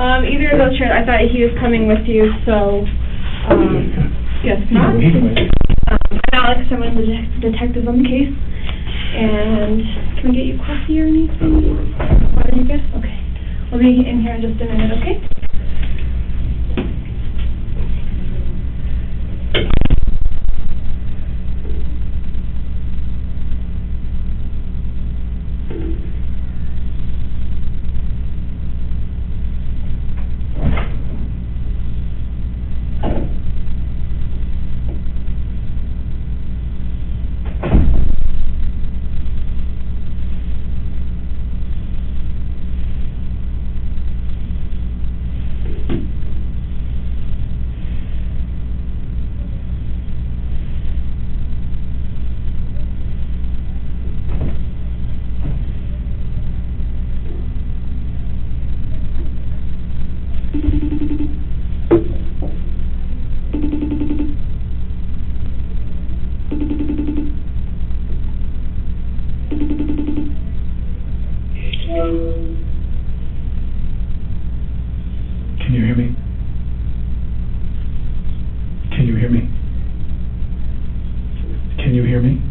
Either of those chairs. I thought he was coming with you, so, yes, not. I'm Alex. I'm one of the detectives on the case. And can we get you coffee or anything? Water, you good? Okay. We'll be in here in just a minute, okay? Can you hear me? Can you hear me? Can you hear me?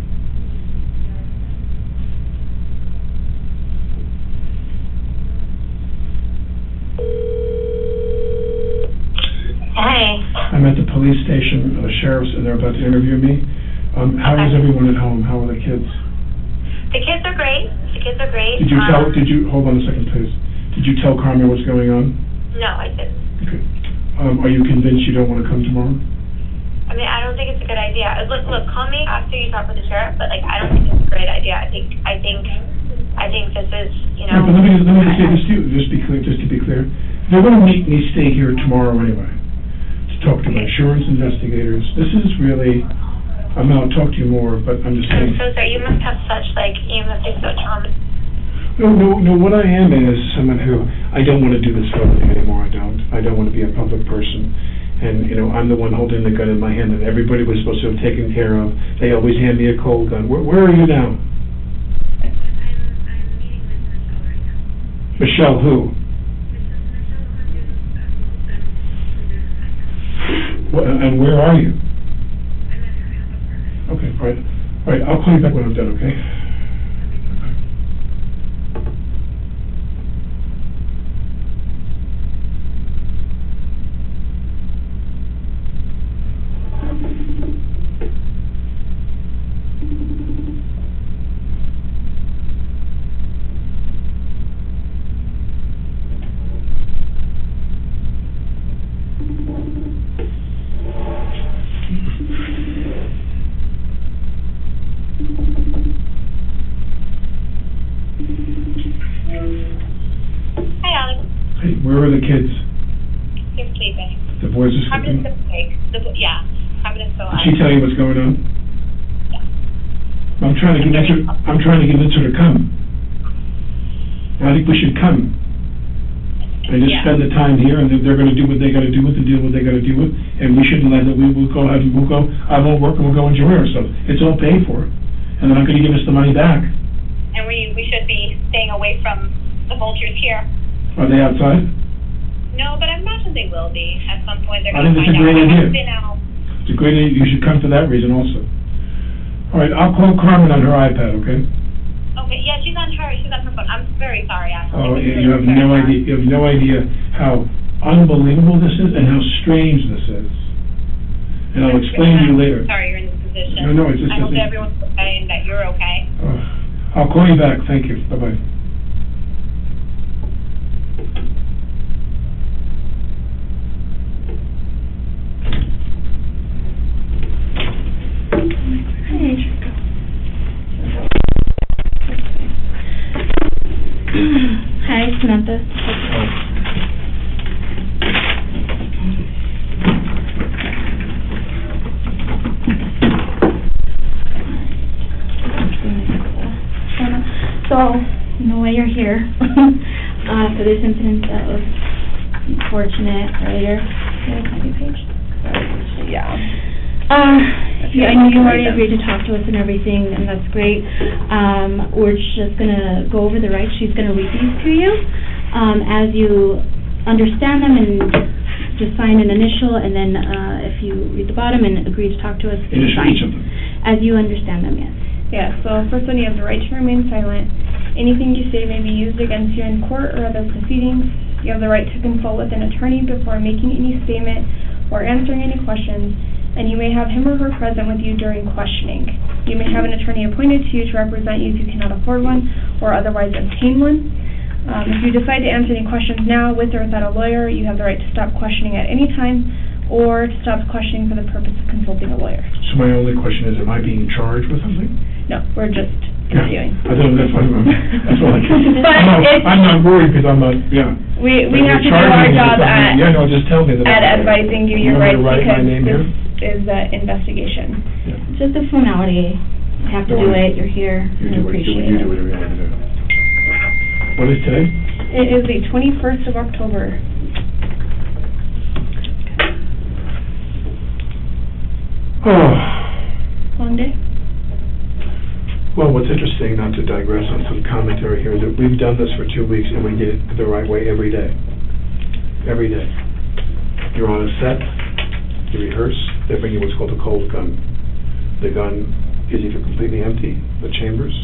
Hey. I'm at the police station, the sheriff's, and they're about to interview me. How is everyone at home? How are the kids? The kids are great. Did you hold on a second, please. Did you tell Carmen what's going on? No, I didn't. Okay. Are you convinced you don't want to come tomorrow? I mean, I don't think it's a good idea. Look, call me after you talk with the sheriff, but like, I don't think it's a great idea. I think this is, you know. Right, but let me just say this to you, just to be clear. They're going to make me stay here tomorrow anyway, to talk to my insurance investigators. This is really, I mean, I'll talk to you more, but I'm just saying. I'm so sorry. You must have you must be so traumatized. No, what I am is someone who, I don't want to do this for a living anymore, I don't want to be a public person. And, you know, I'm the one holding the gun in my hand that everybody was supposed to have taken care of. They always hand me a cold gun. Where are you now? I'm meeting with Michelle right now. Michelle who? And where are you? I'm at her apartment. Okay, all right, I'll call you back when I'm done, okay? Hi, Alex. Hey, where are the kids? You're sleeping. The boys are Carmen sleeping? is awake. Yeah, Carmen is so Did she tell you what's going on? Yeah. I'm trying to convince her to come. I think we should come. And just spend the time here, and they're going to do what they got to do with and deal with what they got to deal with. And we shouldn't let it. We'll go. I won't work, and we'll go enjoy ourselves. It's all paid for, and they're not going to give us the money back. And we should be staying away from the vultures here. Are they outside? No, but I imagine they will be at some point. They're I going think to it's a find great out. idea. It's a great idea. You should come for that reason also. All right, I'll call Carmen on her iPad, okay? Okay, yeah, she's on her phone. I'm very sorry, actually. Oh, you have no idea. You have no idea how unbelievable this is and how strange this is. And I'll explain to you later. I'm sorry you're in this position. No, it's just. I hope that everyone's okay and that you're okay. I'll call you back. Thank you. Bye-bye. Hi, Samantha. So, you know why you're here. For this incident that was unfortunate earlier. Can I find your page? Yeah. I know you already agreed to talk to us and everything, and that's great. We're just going to go over the rights. She's going to read these to you. As you understand them and just sign an initial, and then if you read the bottom and agree to talk to us, you Initial sign. each of them. As you understand them, yes. Yeah, so first one, you have the right to remain silent. Anything you say may be used against you in court or other proceedings. You have the right to consult with an attorney before making any statement or answering any questions, and you may have him or her present with you during questioning. You may have an attorney appointed to you to represent you if you cannot afford one or otherwise obtain one. If you decide to answer any questions now with or without a lawyer, you have the right to stop questioning at any time or to stop questioning for the purpose of consulting a lawyer. So my only question is, am I being charged with something? No, we're just Yeah. reviewing. I don't, that's what that's all I can. But I'm not worried because I'm not, yeah. We But have to you're do our charging me with job something. Yeah, no, just tell me that. at advising you your rights You want me to write my name here? because this is investigation. Yeah. It's just a formality. You have to Don't do worry. it, you're here, You we do appreciate you it. do whatever you want to do. What is today? It is the 21st of October. Oh. Long day? Well, what's interesting, not to digress on some commentary here, is that we've done this for 2 weeks and we did it the right way every day. Every day. You're on a set, you rehearse, they bring you what's called a cold gun. The gun is either completely empty, the chambers,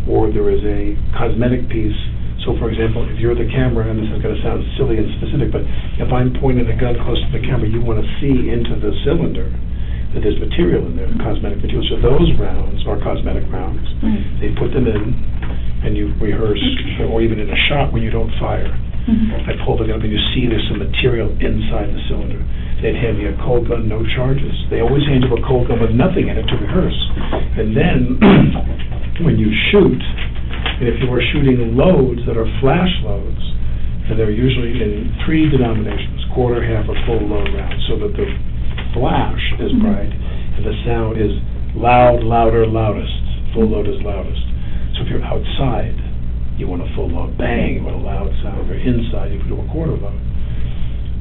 or there is a cosmetic piece. So, for example, if you're the camera, and this is going to sound silly and specific, but if I'm pointing a gun close to the camera, you want to see into the cylinder that there's material in there, cosmetic material. So those rounds are cosmetic rounds. They put them in, and you rehearse, or even in a shot when you don't fire. I pull the gun up, and you see there's some material inside the cylinder. They'd hand me a cold gun, no charges. They always hand you a cold gun with nothing in it to rehearse. And then, when you shoot, and if you are shooting loads that are flash loads, and they're usually in 3 denominations, quarter, half, or full load rounds, so that the flash is bright, and the sound is loud, louder, loudest. Full load is loudest. So if you're outside, you want a full load bang, you want a loud sound. If you're inside, you can do a quarter load.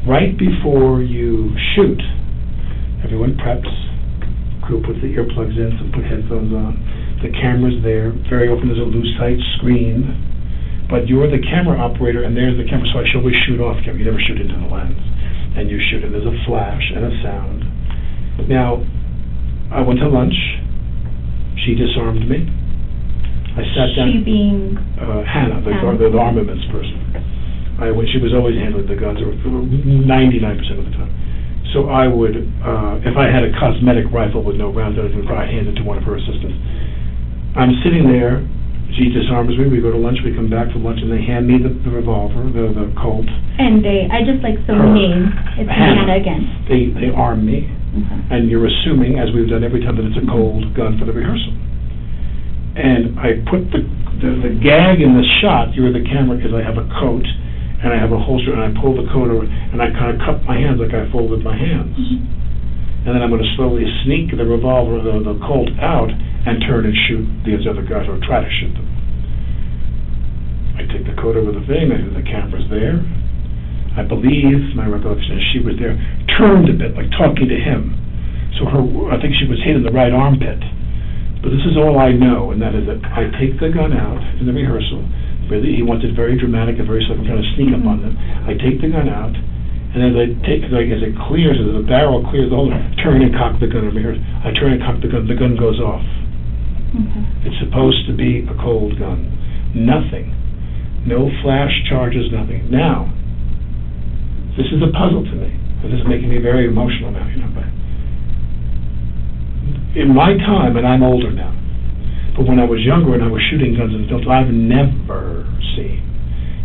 Right before you shoot, everyone preps, crew puts the earplugs in, some put headphones on, the camera's there, very often there's a loose, tight screen, but you're the camera operator and there's the camera, so I should always shoot off camera, you never shoot into the lens. And you shoot, and there's a flash and a sound. Now, I went to lunch. She disarmed me. I sat down. She being? Hannah, the armaments person. She was always handling the guns, 99% of the time. So I would, if I had a cosmetic rifle with no rounds, I'd hand it to one of her assistants. I'm sitting there. She disarms me, we go to lunch, we come back from lunch, and they hand me the revolver, the Colt. And I just like the name, it's Hannah again. They arm me, and you're assuming, as we've done every time, that it's a cold gun for the rehearsal. And I put the gag in the shot, you're the camera, because I have a coat, and I have a holster, and I pull the coat over, and I kind of cup my hands like I folded my hands. And then I'm going to slowly sneak the revolver, the Colt out, and turn and shoot these other guys, or try to shoot them. I take the coat over the thing, the camera's there. I believe, my recollection is she was there, turned a bit, like talking to him. So I think she was hit in the right armpit. But this is all I know, and that is that I take the gun out in the rehearsal. He wants it very dramatic and very slow, I'm trying to sneak up on them. I take the gun out, and as as it clears, as the barrel clears the hole, turn and cock the gun in rehearsal. I turn and cock the gun goes off. It's supposed to be a cold gun. Nothing. No flash charges, nothing. Now, this is a puzzle to me, and this is making me very emotional now, but in my time, and I'm older now, but when I was younger and I was shooting guns in films, I've never seen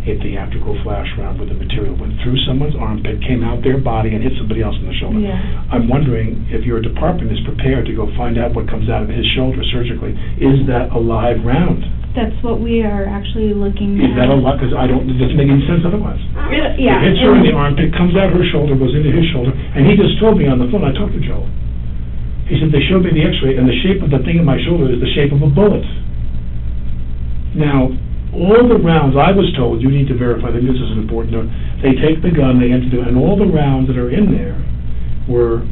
a theatrical flash round with the material went through someone's armpit, came out their body, and hit somebody else in the shoulder. Yeah. I'm wondering if your department is prepared to go find out what comes out of his shoulder surgically. Is that a live round? That's what we are actually looking at. Is that a lot? Because it doesn't make any sense otherwise. Yeah. It hits her in the armpit, comes out her shoulder, goes into his shoulder, and he just told me on the phone, I talked to Joel. He said, they showed me the x-ray, and the shape of the thing in my shoulder is the shape of a bullet. Now, all the rounds, I was told, you need to verify, I think this is an important note, they take the gun, they enter it, and all the rounds that are in there were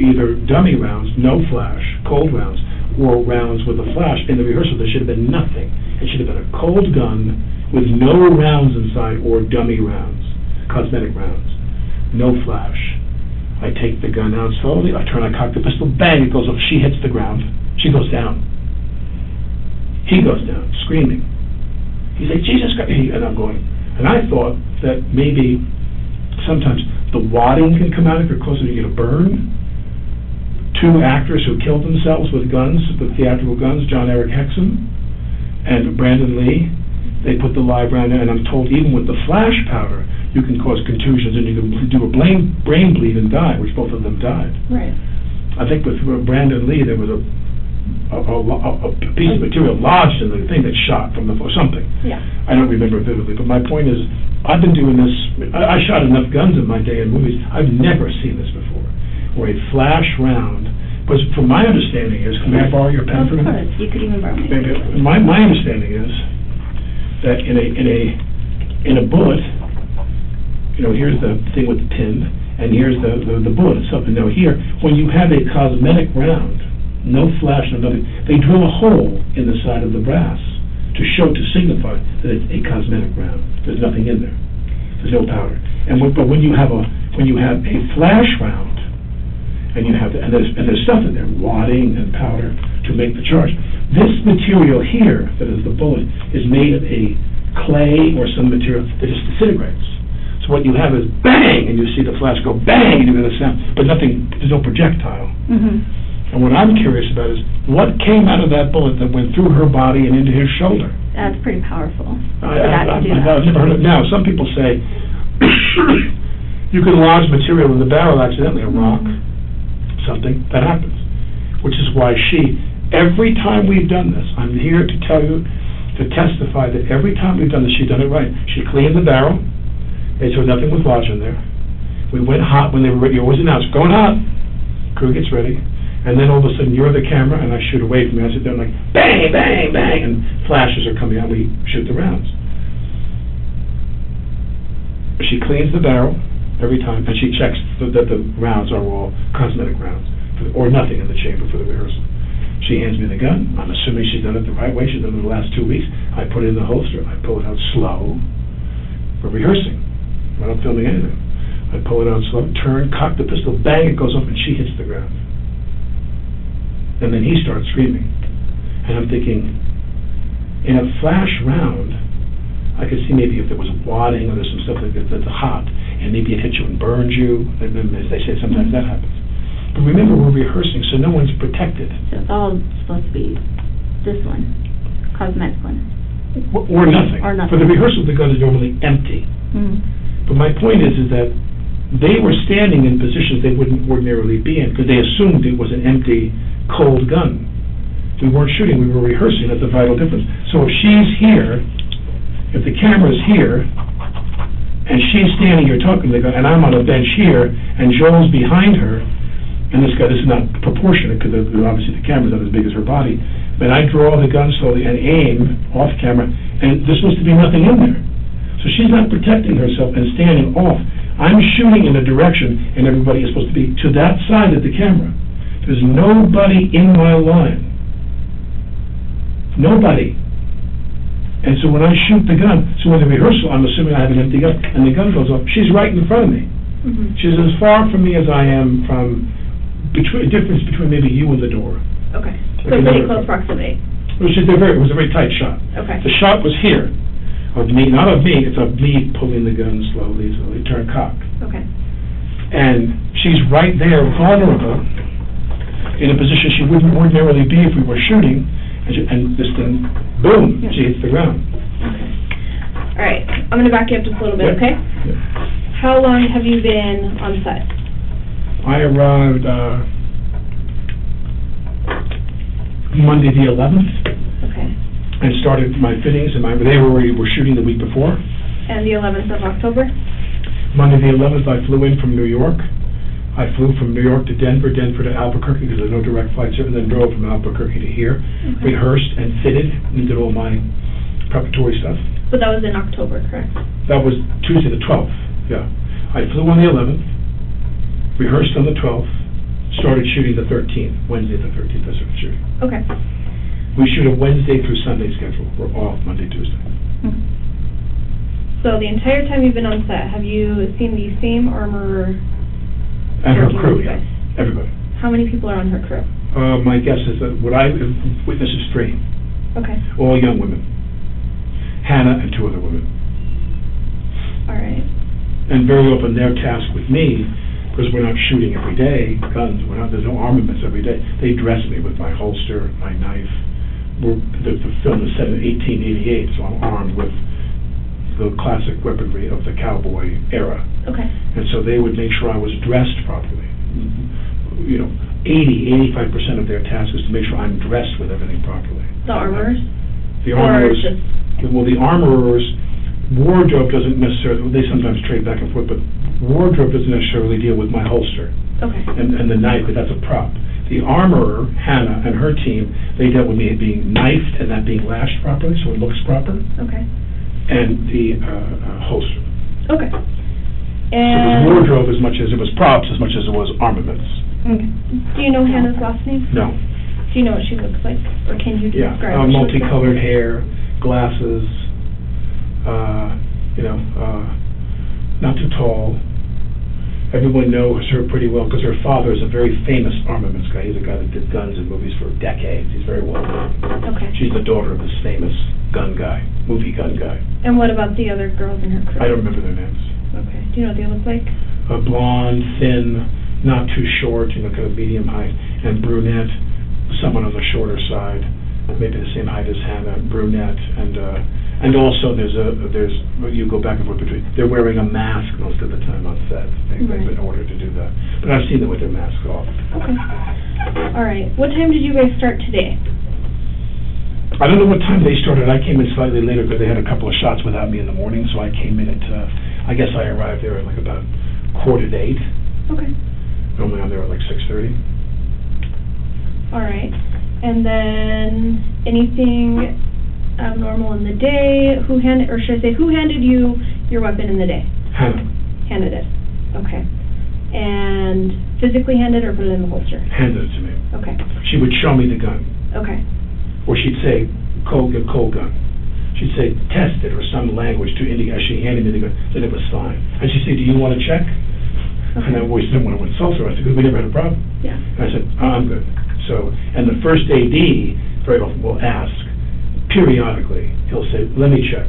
either dummy rounds, no flash, cold rounds, or rounds with a flash. In the rehearsal, there should have been nothing. It should have been a cold gun with no rounds inside or dummy rounds. cosmetic rounds. No flash. I take the gun out slowly, I cock the pistol, bang, it goes off, she hits the ground, she goes down. He goes down, screaming. He's like, Jesus Christ, and I'm going, and I thought that maybe sometimes the wadding can come out if you're close and you get a burn. Two actors who killed themselves with guns, with theatrical guns, John Eric Hexum and Brandon Lee, they put the live round in, and I'm told even with the flash powder, you can cause contusions and you can do a brain bleed and die, which both of them died. Right. I think with Brandon Lee, there was a piece of material lodged in the thing that shot from the, or something. Yeah. I don't remember vividly, but my point is, I've been doing this, I shot enough guns in my day in movies, I've never seen this before, where a flash round, but from my understanding is, may I borrow your pen for a minute? Of course, you could even borrow mine. My understanding is that in a bullet, you know, here's the thing with the pin, and here's the bullet itself. And now here, when you have a cosmetic round, no flash, no nothing, they drill a hole in the side of the brass to signify that it's a cosmetic round. There's nothing in there. There's no powder. But when you have a flash round, and there's stuff in there, wadding and powder to make the charge. This material here, that is the bullet, is made of a clay or some material that just disintegrates. So what you have is bang, and you see the flash go bang, and you get a sound, but nothing, there's no projectile. And what I'm curious about is, what came out of that bullet that went through her body and into his shoulder? That's pretty powerful. I've never heard of it. Now, some people say, you can lodge material in the barrel accidentally, a rock, something, that happens. Which is why every time we've done this, I'm here to tell you, to testify that every time we've done this, she's done it right. She cleaned the barrel, made sure nothing was lodged in there. We went hot when they were ready. You always announce, going hot. Crew gets ready. And then all of a sudden, you're the camera, and I shoot away from you. I sit there and like, bang, bang, bang, and flashes are coming out. We shoot the rounds. She cleans the barrel every time, and she checks that the rounds are all cosmetic rounds, or nothing in the chamber for the rehearsal. She hands me the gun. I'm assuming she's done it the right way. She's done it the last 2 weeks. I put it in the holster. I pull it out slow. We're rehearsing. We're not filming anything. I pull it out slow, turn, cock the pistol, bang, it goes off, and she hits the ground. And then he starts screaming. And I'm thinking, in a flash round, I could see maybe if there was wadding or there's some stuff that's hot, and maybe it hits you and burns you. And then, as they say, sometimes that happens. But remember, we're rehearsing, so no one's protected. So it's all supposed to be this one, cosmetic one. Or nothing. Or nothing. For the rehearsal, the gun is normally empty. But my point is that they were standing in positions they wouldn't ordinarily be in, because they assumed it was an empty, cold gun. We weren't shooting, we were rehearsing. That's a vital difference. So if she's here, if the camera's here, and she's standing here talking to the gun, and I'm on a bench here, and Joel's behind her, and this is not proportionate, because obviously the camera's not as big as her body, but I draw the gun slowly and aim off camera, and there's supposed to be nothing in there. So she's not protecting herself and standing off. I'm shooting in a direction, and everybody is supposed to be to that side of the camera. There's nobody in my line. Nobody. And so when I shoot the gun, so in the rehearsal, I'm assuming I have an empty gun, and the gun goes off, she's right in front of me. She's as far from me as I am from, a difference between maybe you and the door. Okay. So pretty close proximity. It was a very tight shot. Okay. The shot was here. Of me, not of me, it's of me pulling the gun slowly, turn cock. Okay. And she's right there, vulnerable, in a position she wouldn't ordinarily be if we were shooting, and this thing, boom, she hits the ground. Okay. All right, I'm going to back you up just a little bit, okay? Yep. How long have you been on set? I arrived Monday the 11th. Okay. And started my fittings, and they were shooting the week before. And the 11th of October? Monday the 11th, I flew in from New York. I flew from New York to Denver to Albuquerque, because there's no direct flights here, and then drove from Albuquerque to here, rehearsed and fitted, and did all my preparatory stuff. But that was in October, correct? That was Tuesday the 12th, yeah. I flew on the 11th, rehearsed on the 12th, started shooting the 13th, Wednesday the 13th, I started shooting. Okay. We shoot a Wednesday through Sunday schedule. We're off Monday, Tuesday. So the entire time you've been on set, have you seen the same armorer? And her working crew, with you yeah, guys? everybody. How many people are on her crew? My guess is that what I witnessed is 3, Okay, all young women. Hannah and 2 other women. all right. And very often their task with me, because we're not shooting every day, guns, there's no armaments every day, they dress me with my holster, my knife. The film is set in 1888, so I'm armed with the classic weaponry of the cowboy era. Okay. And so they would make sure I was dressed properly. 85% of their task is to make sure I'm dressed with everything properly. The armorers? The armorers, Or just... well, the armorers, wardrobe doesn't necessarily, they sometimes trade back and forth, but wardrobe doesn't necessarily deal with my holster Okay. and the knife, but that's a prop. The armorer, Hannah, and her team, they dealt with me being knifed and that being lashed properly, so it looks proper, Okay. and the holster. Okay. So it was And... wardrobe as much as it was props, as much as it was armaments. Okay. Do you know Hannah's last name? No. Do you know what she looks like? Or can you Yeah, describe what she looks like? multicolored hair, glasses, not too tall. Everyone knows her pretty well because her father is a very famous armaments guy. He's a guy that did guns in movies for decades. He's very well known. Okay. She's the daughter of this famous gun guy, movie gun guy. And what about the other girls in her crew? I don't remember their names. Okay. Do you know what they look like? Blonde, thin, not too short, kind of medium height, and brunette, someone on the shorter side, maybe the same height as Hannah, brunette, and also you go back and forth between, they're wearing a mask most of the time on set. They've been ordered to do that. But I've seen them with their masks off. Okay. All right. What time did you guys start today? I don't know what time they started. I came in slightly later because they had a couple of shots without me in the morning, so I came in at, I guess I arrived there at like about 7:45. Okay. Normally I'm there at like 6:30. All right. And then anything abnormal in the day? Who handed you your weapon in the day? Hannah. Handed it. Okay. And physically handed or put it in the holster? Handed it to me. Okay. She would show me the gun. Okay. Or she'd say, cold gun. She'd say, test it, or some language to indicate, as she handed me the gun, that it was fine. And she'd say, do you want to check? Okay. And I always didn't want to insult her, I said, because we never had a problem. Yeah. And I said, I'm good. So, and the first AD very often will ask, periodically, he'll say, let me check.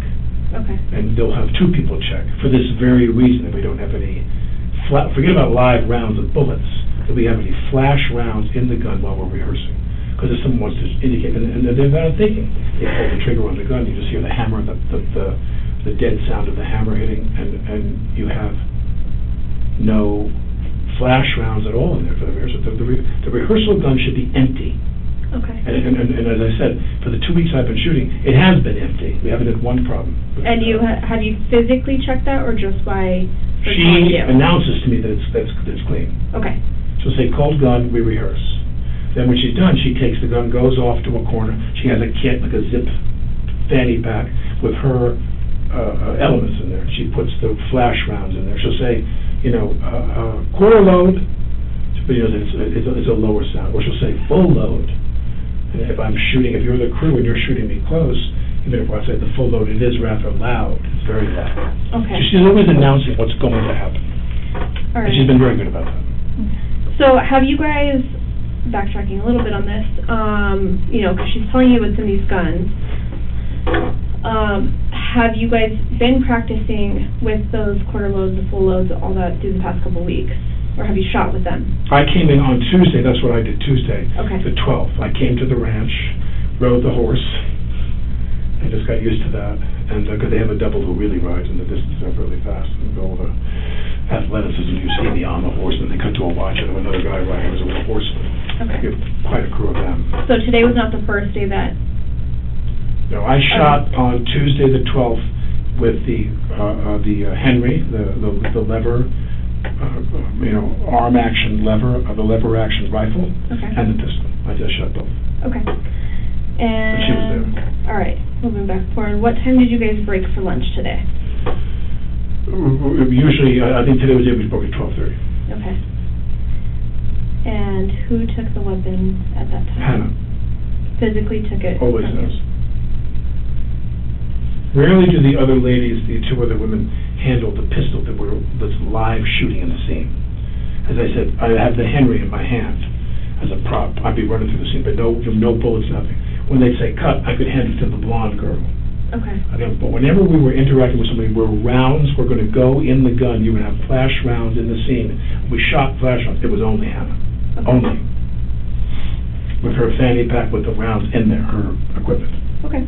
Okay. And they'll have 2 people check, for this very reason, that we don't have any, forget about live rounds of bullets, that we have any flash rounds in the gun while we're rehearsing. Because if someone wants to indicate, and they're not thinking, they pull the trigger on the gun, you just hear the hammer, the dead sound of the hammer hitting, and you have no flash rounds at all in there for the rehearsal. The rehearsal gun should be empty. Okay. And as I said, for the 2 weeks I've been shooting, it has been empty. We haven't had one problem. And you have you physically checked that, or just by her telling She you? announces to me that it's clean. Okay. She'll say, cold gun, we rehearse. Then when she's done, she takes the gun, goes off to a corner. She has a kit, like a zip fanny pack, with her elements in there. She puts the flash rounds in there. She'll say, quarter load, but it's a lower sound. Or she'll say full load. And if I'm shooting, if you're the crew and you're shooting me close, even if I say the full load, it is rather loud. It's very loud. Okay. She's always announcing what's going to happen. All right. And she's been very good about that. So have you guys, backtracking a little bit on this, because she's telling you what's in these guns, have you guys been practicing with those quarter loads, the full loads, all that through the past couple of weeks? Or have you shot with them? I came in on Tuesday, that's what I did Tuesday, Okay. the 12th. I came to the ranch, rode the horse, I just got used to that, and because they have a double who really rides in the distance up really fast, and all the athleticism you see me on the horse, and they cut to a watch and another guy riding as a little horseman. Okay. You have quite a crew of them. So today was not the first day that... No, I shot on Tuesday the 12th with the Henry, the lever, arm action lever, the lever action rifle, Okay. and the pistol. I just shot both. Okay. And... But she was there. All right, moving back forward. What time did you guys break for lunch today? Usually, I think today was probably 12:30. Okay. And who took the weapon at that time? Hannah. Physically took it? Always from you? does. Rarely do the other ladies, the two other women, handle the pistol that was live shooting in the scene. As I said, I have the Henry in my hand as a prop. I'd be running through the scene, but no bullets, nothing. When they'd say cut, I could hand it to the blonde girl. Okay. But whenever we were interacting with somebody where rounds were going to go in the gun, you would have flash rounds in the scene. We shot flash rounds. It was only Hannah. Okay. Only. With her fanny pack with the rounds in there, her equipment. Okay.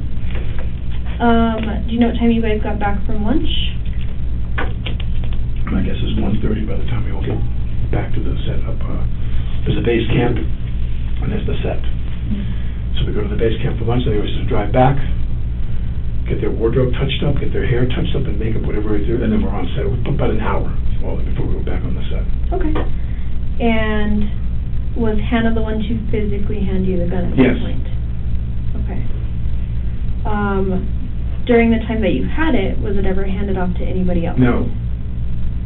Do you know what time you guys got back from lunch? My guess is 1:30 by the time we all get back to the set up. There's a base camp, and there's the set. So we go to the base camp for lunch, and they always just drive back, get their wardrobe touched up, get their hair touched up, and makeup, whatever it is, and then we're on set. About an hour before we go back on the set. Okay. And was Hannah the one to physically hand you the gun at that point? Okay. During the time that you had it, was it ever handed off to anybody else? No.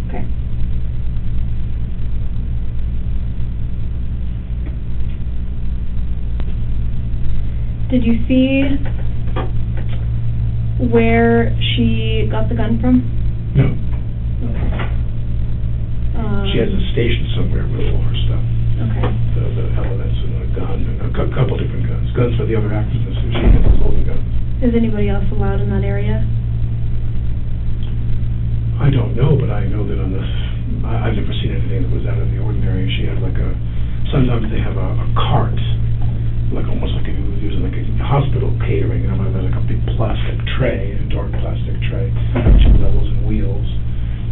Okay. Did you see where she got the gun from? No. Okay. She has a station somewhere with all her stuff. Okay. The elements and a gun and a couple different guns. Guns for the other actresses. She has all the guns. Is anybody else allowed in that area? I don't know, but I know that on this, I've never seen anything that was out of the ordinary. She had like sometimes they have a cart, like almost like using like a hospital catering, and there's like a big plastic tray, a dark plastic tray, two levels and wheels.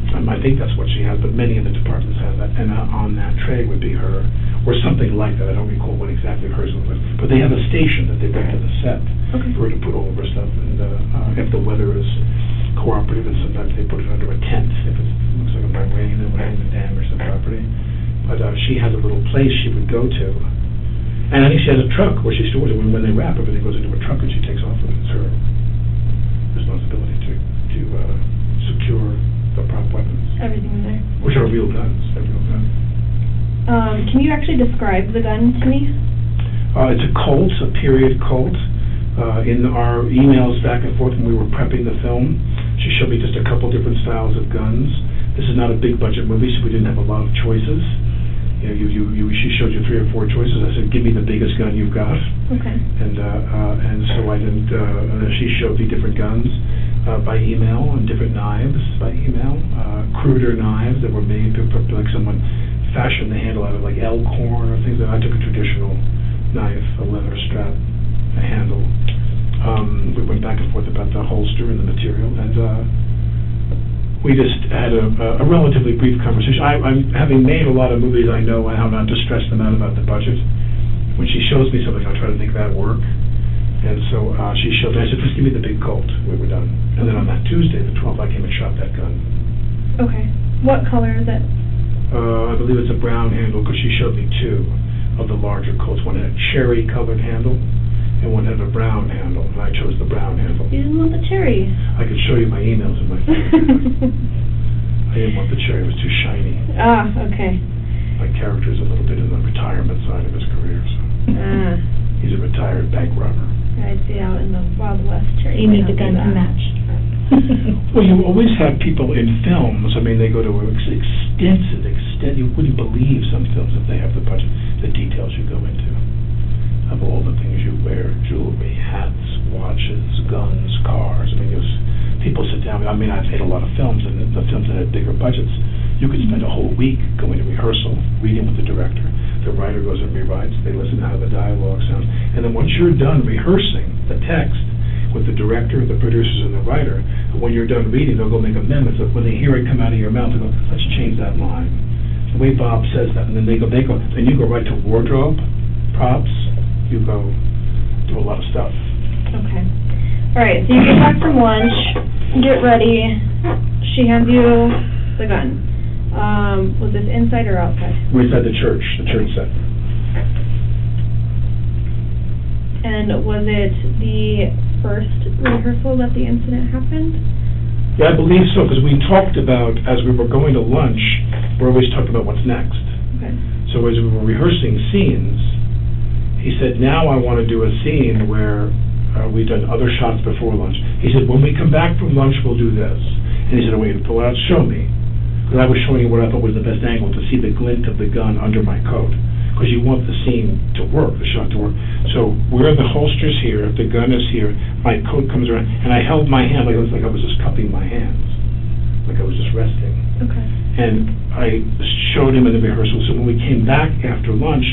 I think that's what she has, but many of the departments have that, and on that tray would be her, or something like that. I don't recall what exactly hers was, but they have a station that they bring to the set for her to put all of her stuff, and if the weather is cooperative, and sometimes they put it under a tent if it looks like it might rain and might even damage the property. But she has a little place she would go to, and I think she has a truck where she stores it. When they wrap, everything goes into a truck and she takes off with it. It's her responsibility to secure the prop weapons. Everything in there. Which are real guns. They're real guns. Can you actually describe the gun to me? It's a Colt, a period Colt. In our emails back and forth when we were prepping the film, she showed me just a couple different styles of guns. This is not a big budget movie, so we didn't have a lot of choices. She showed you 3 or 4 choices. I said, give me the biggest gun you've got. Okay. And so I didn't. She showed me different guns by email and different knives by email. Cruder knives that were made like someone fashioned the handle out of like elkhorn or things. I took a traditional knife, a leather strap, a handle. We went back and forth about the holster and the material, and we just had a relatively brief conversation. I'm having made a lot of movies, I know how not to stress them out about the budget. When she shows me something, I'll try to make that work. And so she showed me, I said, just give me the big Colt. We were done. And then on that Tuesday, the 12th, I came and shot that gun. Okay. What color is it? I believe it's a brown handle, because she showed me 2 of the larger Colts. One had a cherry-colored handle, and one had a brown handle, and I chose the brown handle. You didn't want the cherry. I could show you my emails in my phone. I didn't want the cherry. It was too shiny. Ah, okay. My character's a little bit in the retirement side of his career, so. He's a retired bank robber. I'd say out in the Wild West cherry. You need the gun to match. Well, you always have people in films, I mean, they go to extensive, you wouldn't believe some films if they have the budget, the details you go into. Of all the things you wear, jewelry, hats, watches, guns, cars. I mean, people sit down. I mean, I've made a lot of films, and the films that had bigger budgets, you could spend a whole week going to rehearsal, reading with the director. The writer goes and rewrites. They listen to how the dialogue sounds. And then once you're done rehearsing the text with the director, the producers, and the writer, when you're done reading, they'll go make amendments. When they hear it come out of your mouth, they go, let's change that line. The way Bob says that. And then they go, then you go right to wardrobe, props. You go do a lot of stuff. Okay. All right, so you get back from lunch, get ready, she hands you the gun. Was this inside or outside? We're inside the church set. And was it the first rehearsal that the incident happened? Yeah, I believe so, because we talked about, as we were going to lunch, we're always talking about what's next. Okay. So as we were rehearsing scenes, he said, now I want to do a scene where We've done other shots before lunch. He said, when we come back from lunch, we'll do this. And he said, oh, wait, pull out, show me. Because I was showing you what I thought was the best angle to see the glint of the gun under my coat. Because you want the scene to work, the shot to work. So where the holster's here, the gun is here, my coat comes around, and I held my hand like it was like I was just cupping my hands, like I was just resting. Okay. And I showed him in the rehearsal. So when we came back after lunch,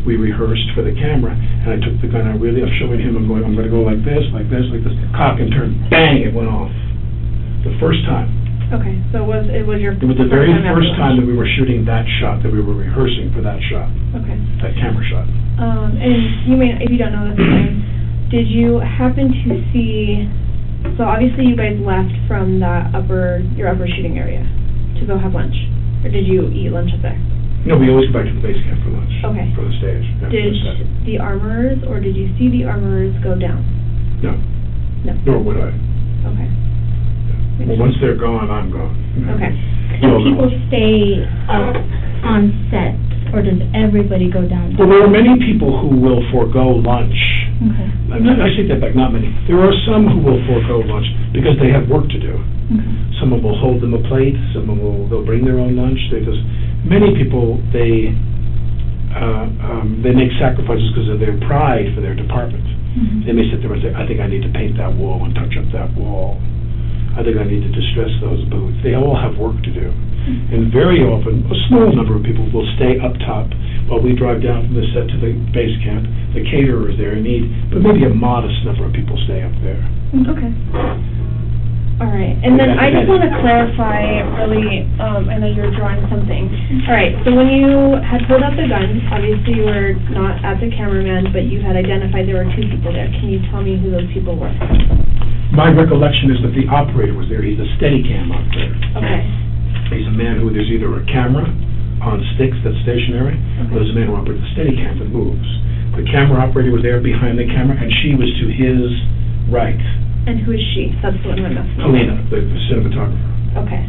we rehearsed for the camera, and I took the gun. I'm showing him. I'm going to go like this, like this, like this. Cock and turn. Bang! It went off. The first time. Okay. So it was your. It was the very first time that we were shooting that shot, that we were rehearsing for that shot. Okay. That camera shot. And you may, if you don't know this, did you happen to see? So obviously you guys left from your upper shooting area to go have lunch, or did you eat lunch up there? No, we always go back to the base camp for lunch. Okay. For the stage. Did the armorers, or did you see the armorers go down? No. No. Nor would I. Okay. Well, once they're gone, I'm gone. Okay. Do people stay up on set, or does everybody go down? Well, there are many people who will forego lunch. Okay. I take that back, not many. There are some who will forego lunch because they have work to do. Okay. Someone will hold them a plate, they'll bring their own lunch. Many people, they make sacrifices because of their pride for their department. Mm-hmm. They may sit there and say, I think I need to paint that wall and touch up that wall. I think I need to distress those boots. They all have work to do. Mm-hmm. And very often, a small number of people will stay up top while we drive down from the set to the base camp. The caterer is there in need, but maybe a modest number of people stay up there. Okay. All right, and then I just want to clarify, really, I know you're drawing something. All right, so when you had pulled out the gun, obviously you were not at the cameraman, but you had identified there were two people there. Can you tell me who those people were? My recollection is that the operator was there. He's a Steadicam operator. Okay. He's a man who, there's either a camera on sticks that's stationary, or there's a man who operates a Steadicam that moves. The camera operator was there behind the camera, and she was to his right. And who is she? That's the one I'm asking. Halyna, the cinematographer. Okay.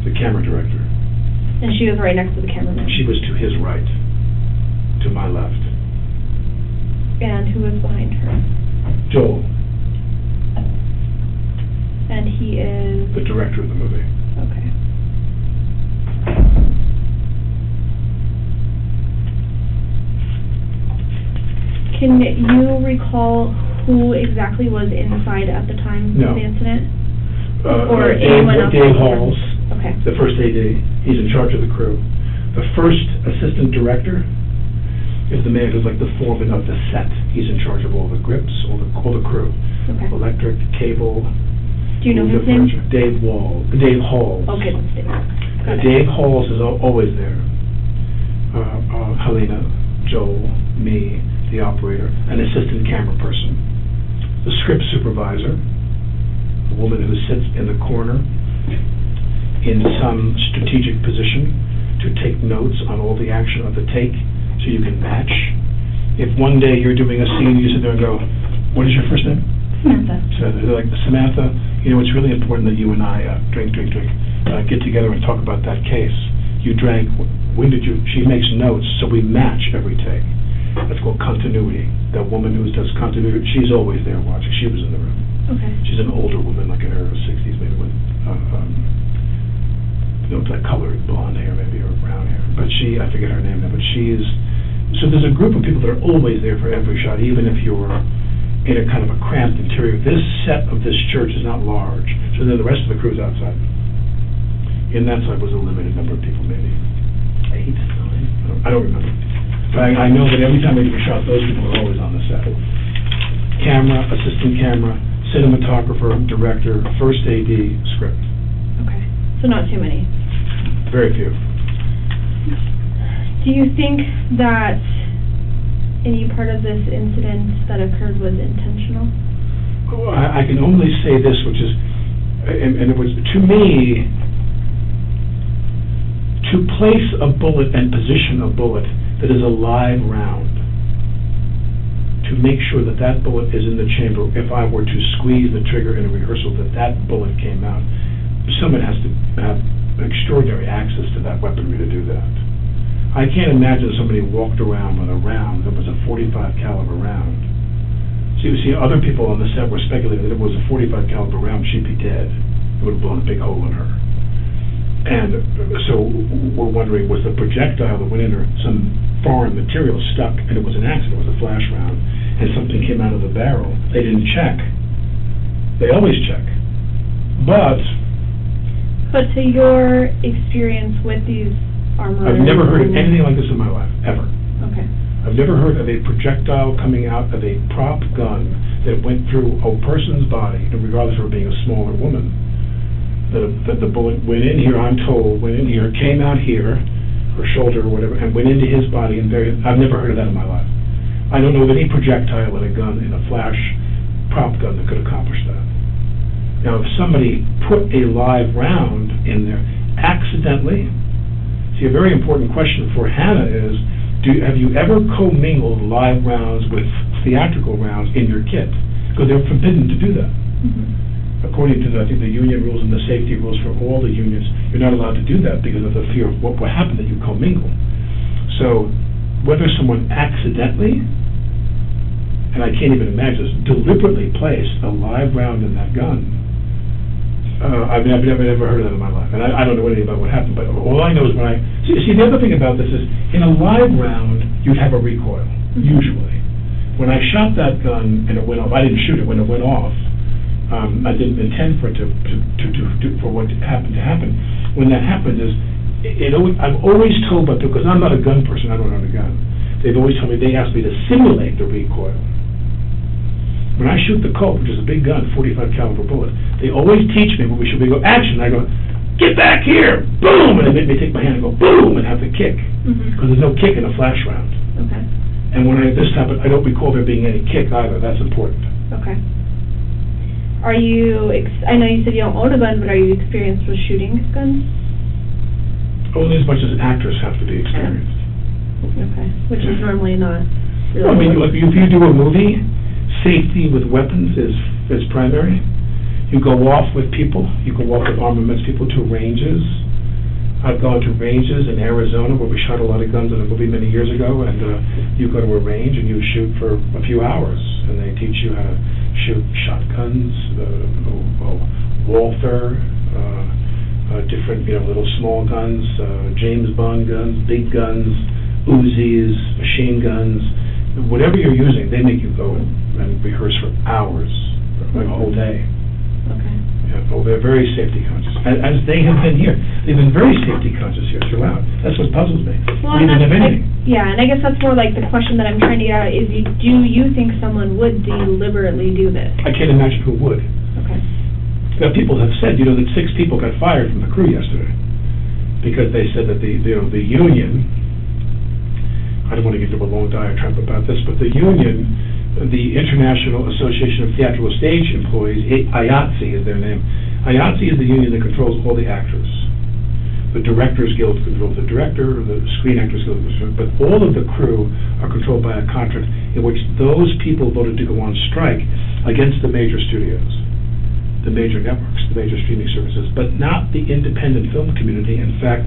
The camera director. And she was right next to the cameraman? She was to his right, to my left. And who was behind her? Joel. And he is? The director of the movie. Okay. Can you recall who exactly was inside at the time of the incident? Or anyone else? Dave Halls, Okay. the first AD. He's in charge of the crew. The first assistant director is the man who's like the foreman of the set. He's in charge of all the grips, all the crew. Okay. Electric, cable. Do you know his name? Dave Halls. Okay, let's see. Got it. Dave Halls is always there. Halyna, Joel, me, the operator, an assistant camera person, the script supervisor, a woman who sits in the corner in some strategic position to take notes on all the action of the take so you can match. If one day you're doing a scene, you sit there and go, what is your first name? Samantha. So they're like, Samantha, it's really important that you and I get together and talk about that case. You drank, when did you, she makes notes so we match every take. That's called continuity. That woman who does continuity, she's always there watching. She was in the room. Okay. She's an older woman, like in her 60s, maybe with, that colored blonde hair, maybe, or brown hair. But I forget her name now, but so there's a group of people that are always there for every shot, even if you're in a kind of a cramped interior. This set of this church is not large, so then the rest of the crew's outside. In that side was a limited number of people, maybe 8, 9, I don't remember. But I know that every time they do a shot, those people are always on the set. Camera, assistant camera, cinematographer, director, first AD, script. Okay. So not too many. Very few. Do you think that any part of this incident that occurred was intentional? Well, I can only say this, which is, and it was, to me, to place a bullet and position a bullet that is a live round, to make sure that that bullet is in the chamber, if I were to squeeze the trigger in a rehearsal, that bullet came out, someone has to have extraordinary access to that weaponry to do that. I can't imagine somebody walked around with a round that was a .45 caliber round So you see, other people on the set were speculating that if it was a .45 caliber round, she'd be dead. It would have blown a big hole in her. And so we're wondering, was the projectile that went in her some foreign material stuck, and it was an accident, it was a flash round, and something came out of the barrel? They didn't check. They always check. But to your experience with these armors... I've never heard of anything like this in my life, ever. Okay. I've never heard of a projectile coming out of a prop gun that went through a person's body, and regardless of her being a smaller woman, that the bullet went in here, I'm told, went in here, came out here, her shoulder or whatever, and went into his body, and I've never heard of that in my life. I don't know of any projectile in a gun, in a flash prop gun, that could accomplish that. Now, if somebody put a live round in there accidentally, see, a very important question for Hannah is, have you ever commingled live rounds with theatrical rounds in your kit? Because they're forbidden to do that. Mm-hmm. According to, I think, the union rules and the safety rules for all the unions, you're not allowed to do that because of the fear of what will happen that you commingle. So, whether someone accidentally, and I can't even imagine this, deliberately placed a live round in that gun, I've never heard of that in my life, and I don't know anything about what happened, but all I know is when see, the other thing about this is, in a live round, you'd have a recoil, usually. When I shot that gun and it went off, I didn't shoot it when it went off, I didn't intend for it for what happened to happen. When that happened I'm always told, but because I'm not a gun person, I don't own a gun, they've always told me, they asked me to simulate the recoil. When I shoot the Colt, which is a big gun, 45 caliber bullet, they always teach me when we should go action. I go, get back here, boom, and they make me take my hand and go boom and have the kick, because there's no kick in a flash round. Okay. And when this happened, I don't recall there being any kick either. That's important. Okay. Are you, I know you said you don't own a gun, but are you experienced with shooting guns? Only as much as actors have to be experienced. Okay, which is normally not really... Well, I mean, like, if you do a movie, safety with weapons is primary. You go off with people, you go off with armaments people to ranges. I've gone to ranges in Arizona where we shot a lot of guns in a movie many years ago, and you go to a range and you shoot for a few hours, and they teach you how to shoot shotguns, Walther, different, little small guns, James Bond guns, big guns, Uzis, machine guns, whatever you're using, they make you go and rehearse for hours, like a whole day. Okay. Yeah, they're very safety conscious, as they have been here. They've been very safety conscious here throughout. That's what puzzles me. Well, we didn't have anything. And I guess that's more like the question that I'm trying to get at is, do you think someone would deliberately do this? I can't imagine who would. Okay. Now, people have said, that 6 people got fired from the crew yesterday because they said that the union, I don't want to get into a long diatribe about this, but the union, the International Association of Theatrical Stage Employees, IATSE is their name. IATSE is the union that controls all the actors. The Directors Guild controls the director, the Screen Actors Guild controls, but all of the crew are controlled by a contract in which those people voted to go on strike against the major studios, the major networks, the major streaming services, but not the independent film community. In fact,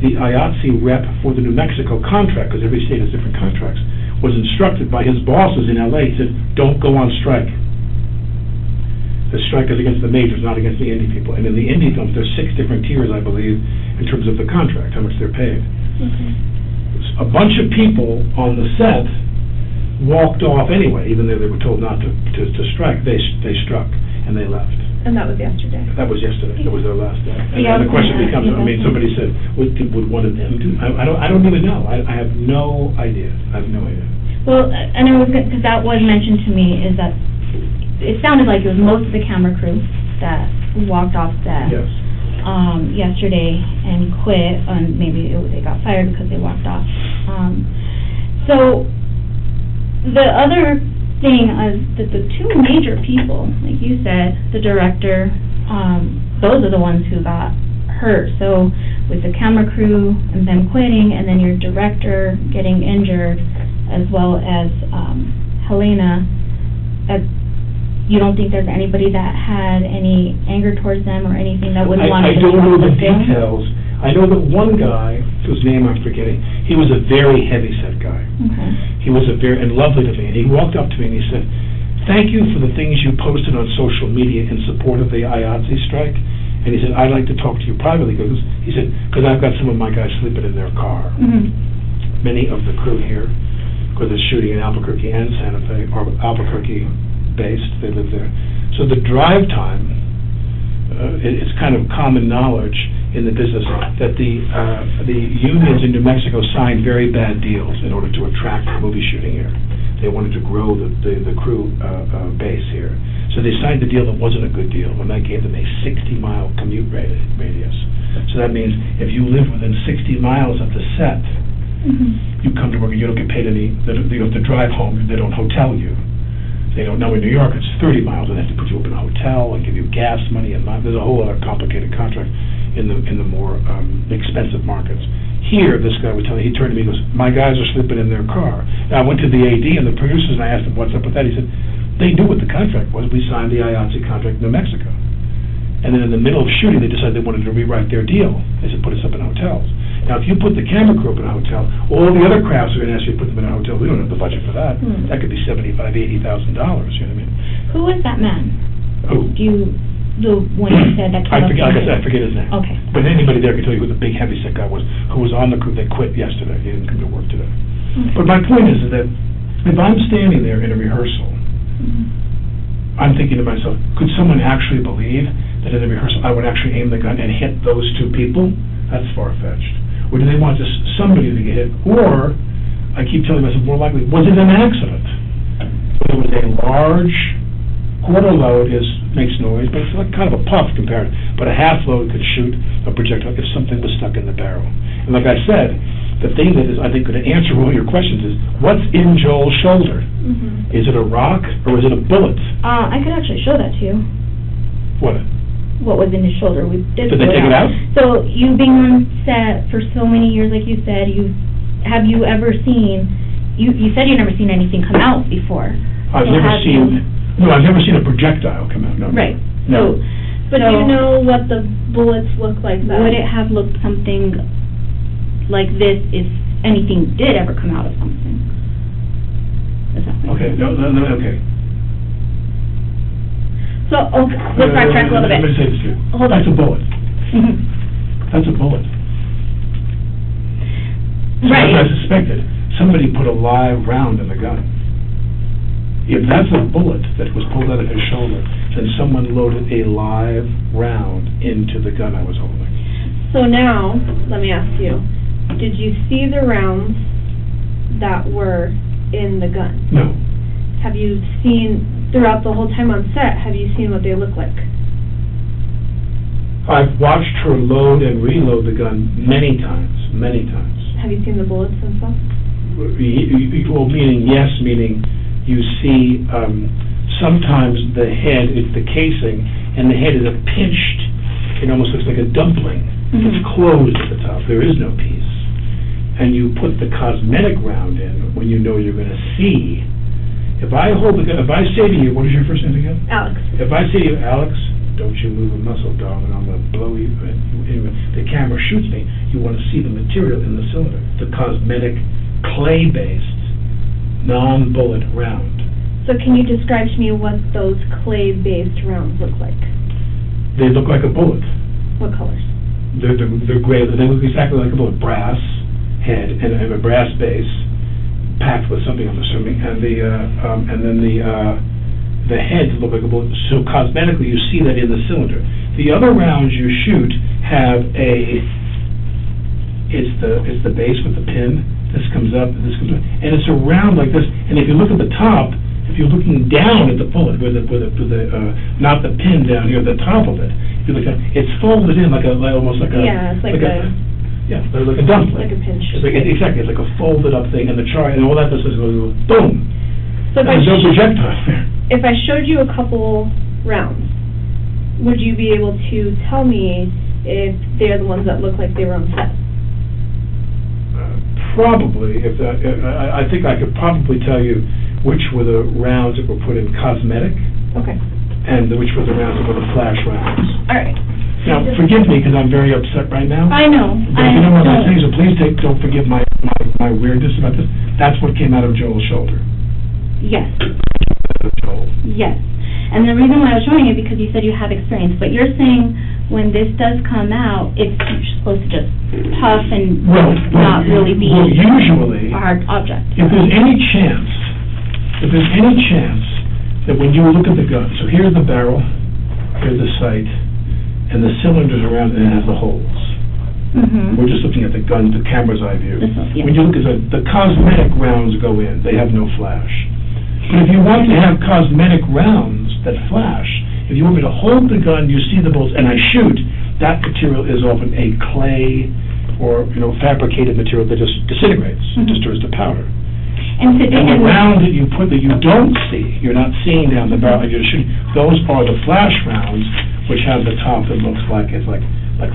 the IATSE rep for the New Mexico contract, because every state has different contracts, was instructed by his bosses in LA, he said, don't go on strike. The strike is against the majors, not against the indie people. And in the indie films, there's 6 different tiers, I believe, in terms of the contract, how much they're paid. Okay. A bunch of people on the set walked off anyway, even though they were told not to strike. They struck, and they left. And that was yesterday? That was yesterday. That was their last day. And Yeah, the question becomes, somebody said, would one of them do? I don't even know. I have no idea. I have no idea. Well, and I was, because that was mentioned to me, is that it sounded like it was most of the camera crew that walked off set yesterday and quit, and maybe they got fired because they walked off. So the other thing is that the 2 major people, like you said, the director, those are the ones who got hurt. So with the camera crew and them quitting, and then your director getting injured, as well as Halyna, you don't think there's anybody that had any anger towards them or anything that would want to... I don't know the details. I know that one guy, whose name I'm forgetting, he was a very heavy-set guy. Okay. He was and lovely to me, and he walked up to me and he said, thank you for the things you posted on social media in support of the IATSE strike. And he said, I'd like to talk to you privately, because he said, because I've got some of my guys sleeping in their car. Many of the crew here, because it's shooting in Albuquerque and Santa Fe, or Albuquerque-based, they live there. So the drive time, it's kind of common knowledge in the business that the unions in New Mexico signed very bad deals in order to attract movie shooting here. They wanted to grow the crew base here. So they signed a deal that wasn't a good deal when that gave them a 60-mile commute radius. So that means if you live within 60 miles of the set, you come to work and you don't get paid any, you have to drive home, they don't hotel you. They don't know in New York it's 30 miles, and they have to put you up in a hotel and give you gas money, and there's a whole other complicated contract in the more expensive markets. Here, this guy would tell me, he turned to me and goes, my guys are sleeping in their car. Now, I went to the AD and the producers, and I asked him, what's up with that? He said, they knew what the contract was. We signed the IATSE contract in New Mexico. And then in the middle of shooting, they decided they wanted to rewrite their deal. They said, put us up in hotels. Now, if you put the camera crew up in a hotel, all the other crafts are going to ask you to put them in a hotel. We don't have the budget for that. That could be $75,000, $80,000, you know what I mean? Who was that man? Who? The one you said that came up? Like I said, I forget his name. Okay. But anybody there can tell you who the big heavyset guy was, who was on the crew that quit yesterday. He didn't come to work today. But my point is that if I'm standing there in a rehearsal, I'm thinking to myself, could someone actually believe that in a rehearsal I would actually aim the gun and hit those two people? That's far-fetched. Or do they want just somebody to get hit? Or, I keep telling myself, more likely, was it an accident? It was a large quarter load makes noise, but it's like kind of a puff compared. But a half load could shoot a projectile if something was stuck in the barrel. And like I said, the thing that is, I think, going to answer all your questions is, what's in Joel's shoulder? Is it a rock or is it a bullet? I could actually show that to you. What? What was in his shoulder? We did they take it out? So you being on set for so many years, like you said, have you ever seen? You said you've never seen anything come out before. I've never seen a projectile come out. No. Right. No. But do you know what the bullets look like? Would it have looked something like this if anything did ever come out of something? Okay. Okay. So, let's backtrack a little bit. Let me say this to you. Hold on. That's a bullet. That's a bullet. Right. As I suspected, somebody put a live round in the gun. If that's a bullet that was pulled out of his shoulder, then someone loaded a live round into the gun I was holding. So now, let me ask you, did you see the rounds that were in the gun? No. Have you seen, throughout the whole time on set, have you seen what they look like? I've watched her load and reload the gun many times. Have you seen the bullets and stuff? Well, meaning yes, meaning you see sometimes the head is the casing, and the head is a pinched, it almost looks like a dumpling. It's closed at the top. There is no piece. And you put the cosmetic round in when you know you're going to see. If I hold the gun, if I say to you, what is your first name again? Alex. If I say to you, Alex, don't you move a muscle, darling, I'm going to blow you. Anyway, the camera shoots me. You want to see the material in the cylinder, the cosmetic, clay-based, non-bullet round. So can you describe to me what those clay-based rounds look like? They look like a bullet. What colors? They're gray. They look exactly like a bullet. Brass head and a brass base, packed with something, I'm assuming, and then the heads look like a bullet. So cosmetically, you see that in the cylinder. The other rounds you shoot have it's the base with the pin. This comes up, this comes up, and it's a round like this. And if you look at the top, if you're looking down at the bullet, with not the pin down here, the top of it, if you look down, it's folded in almost like a like a dumpling. Like a pinch. Exactly, it's like a folded up thing, and the char and all that does is go boom. So there's no projectile there. If I showed you a couple rounds, would you be able to tell me if they're the ones that look like they were on set? Probably. I think I could probably tell you which were the rounds that were put in cosmetic. Okay. And which were the rounds that were the flash rounds. All right. Now, forgive me because I'm very upset right now. I know. But if you know what I'm saying, so please don't forgive my weirdness about this. That's what came out of Joel's shoulder. Yes. Yes. And the reason why I was showing it, because you said you have experience, but you're saying when this does come out, it's supposed to just puff and not really be usually, a hard object. If there's any chance that when you look at the gun, so here's the barrel, here's the sight, and the cylinders around it, and it has the holes. Mm-hmm. We're just looking at the gun, the camera's eye view. Yeah. When you look at the cosmetic rounds go in, they have no flash. But if you want to have cosmetic rounds that flash, if you want me to hold the gun, you see the bullets, and I shoot, that material is often a clay or, fabricated material that just disintegrates, just turns to powder. And the round that you put that you don't see, you're not seeing down the barrel, you're shooting, those are the flash rounds, which have the top that looks like it's like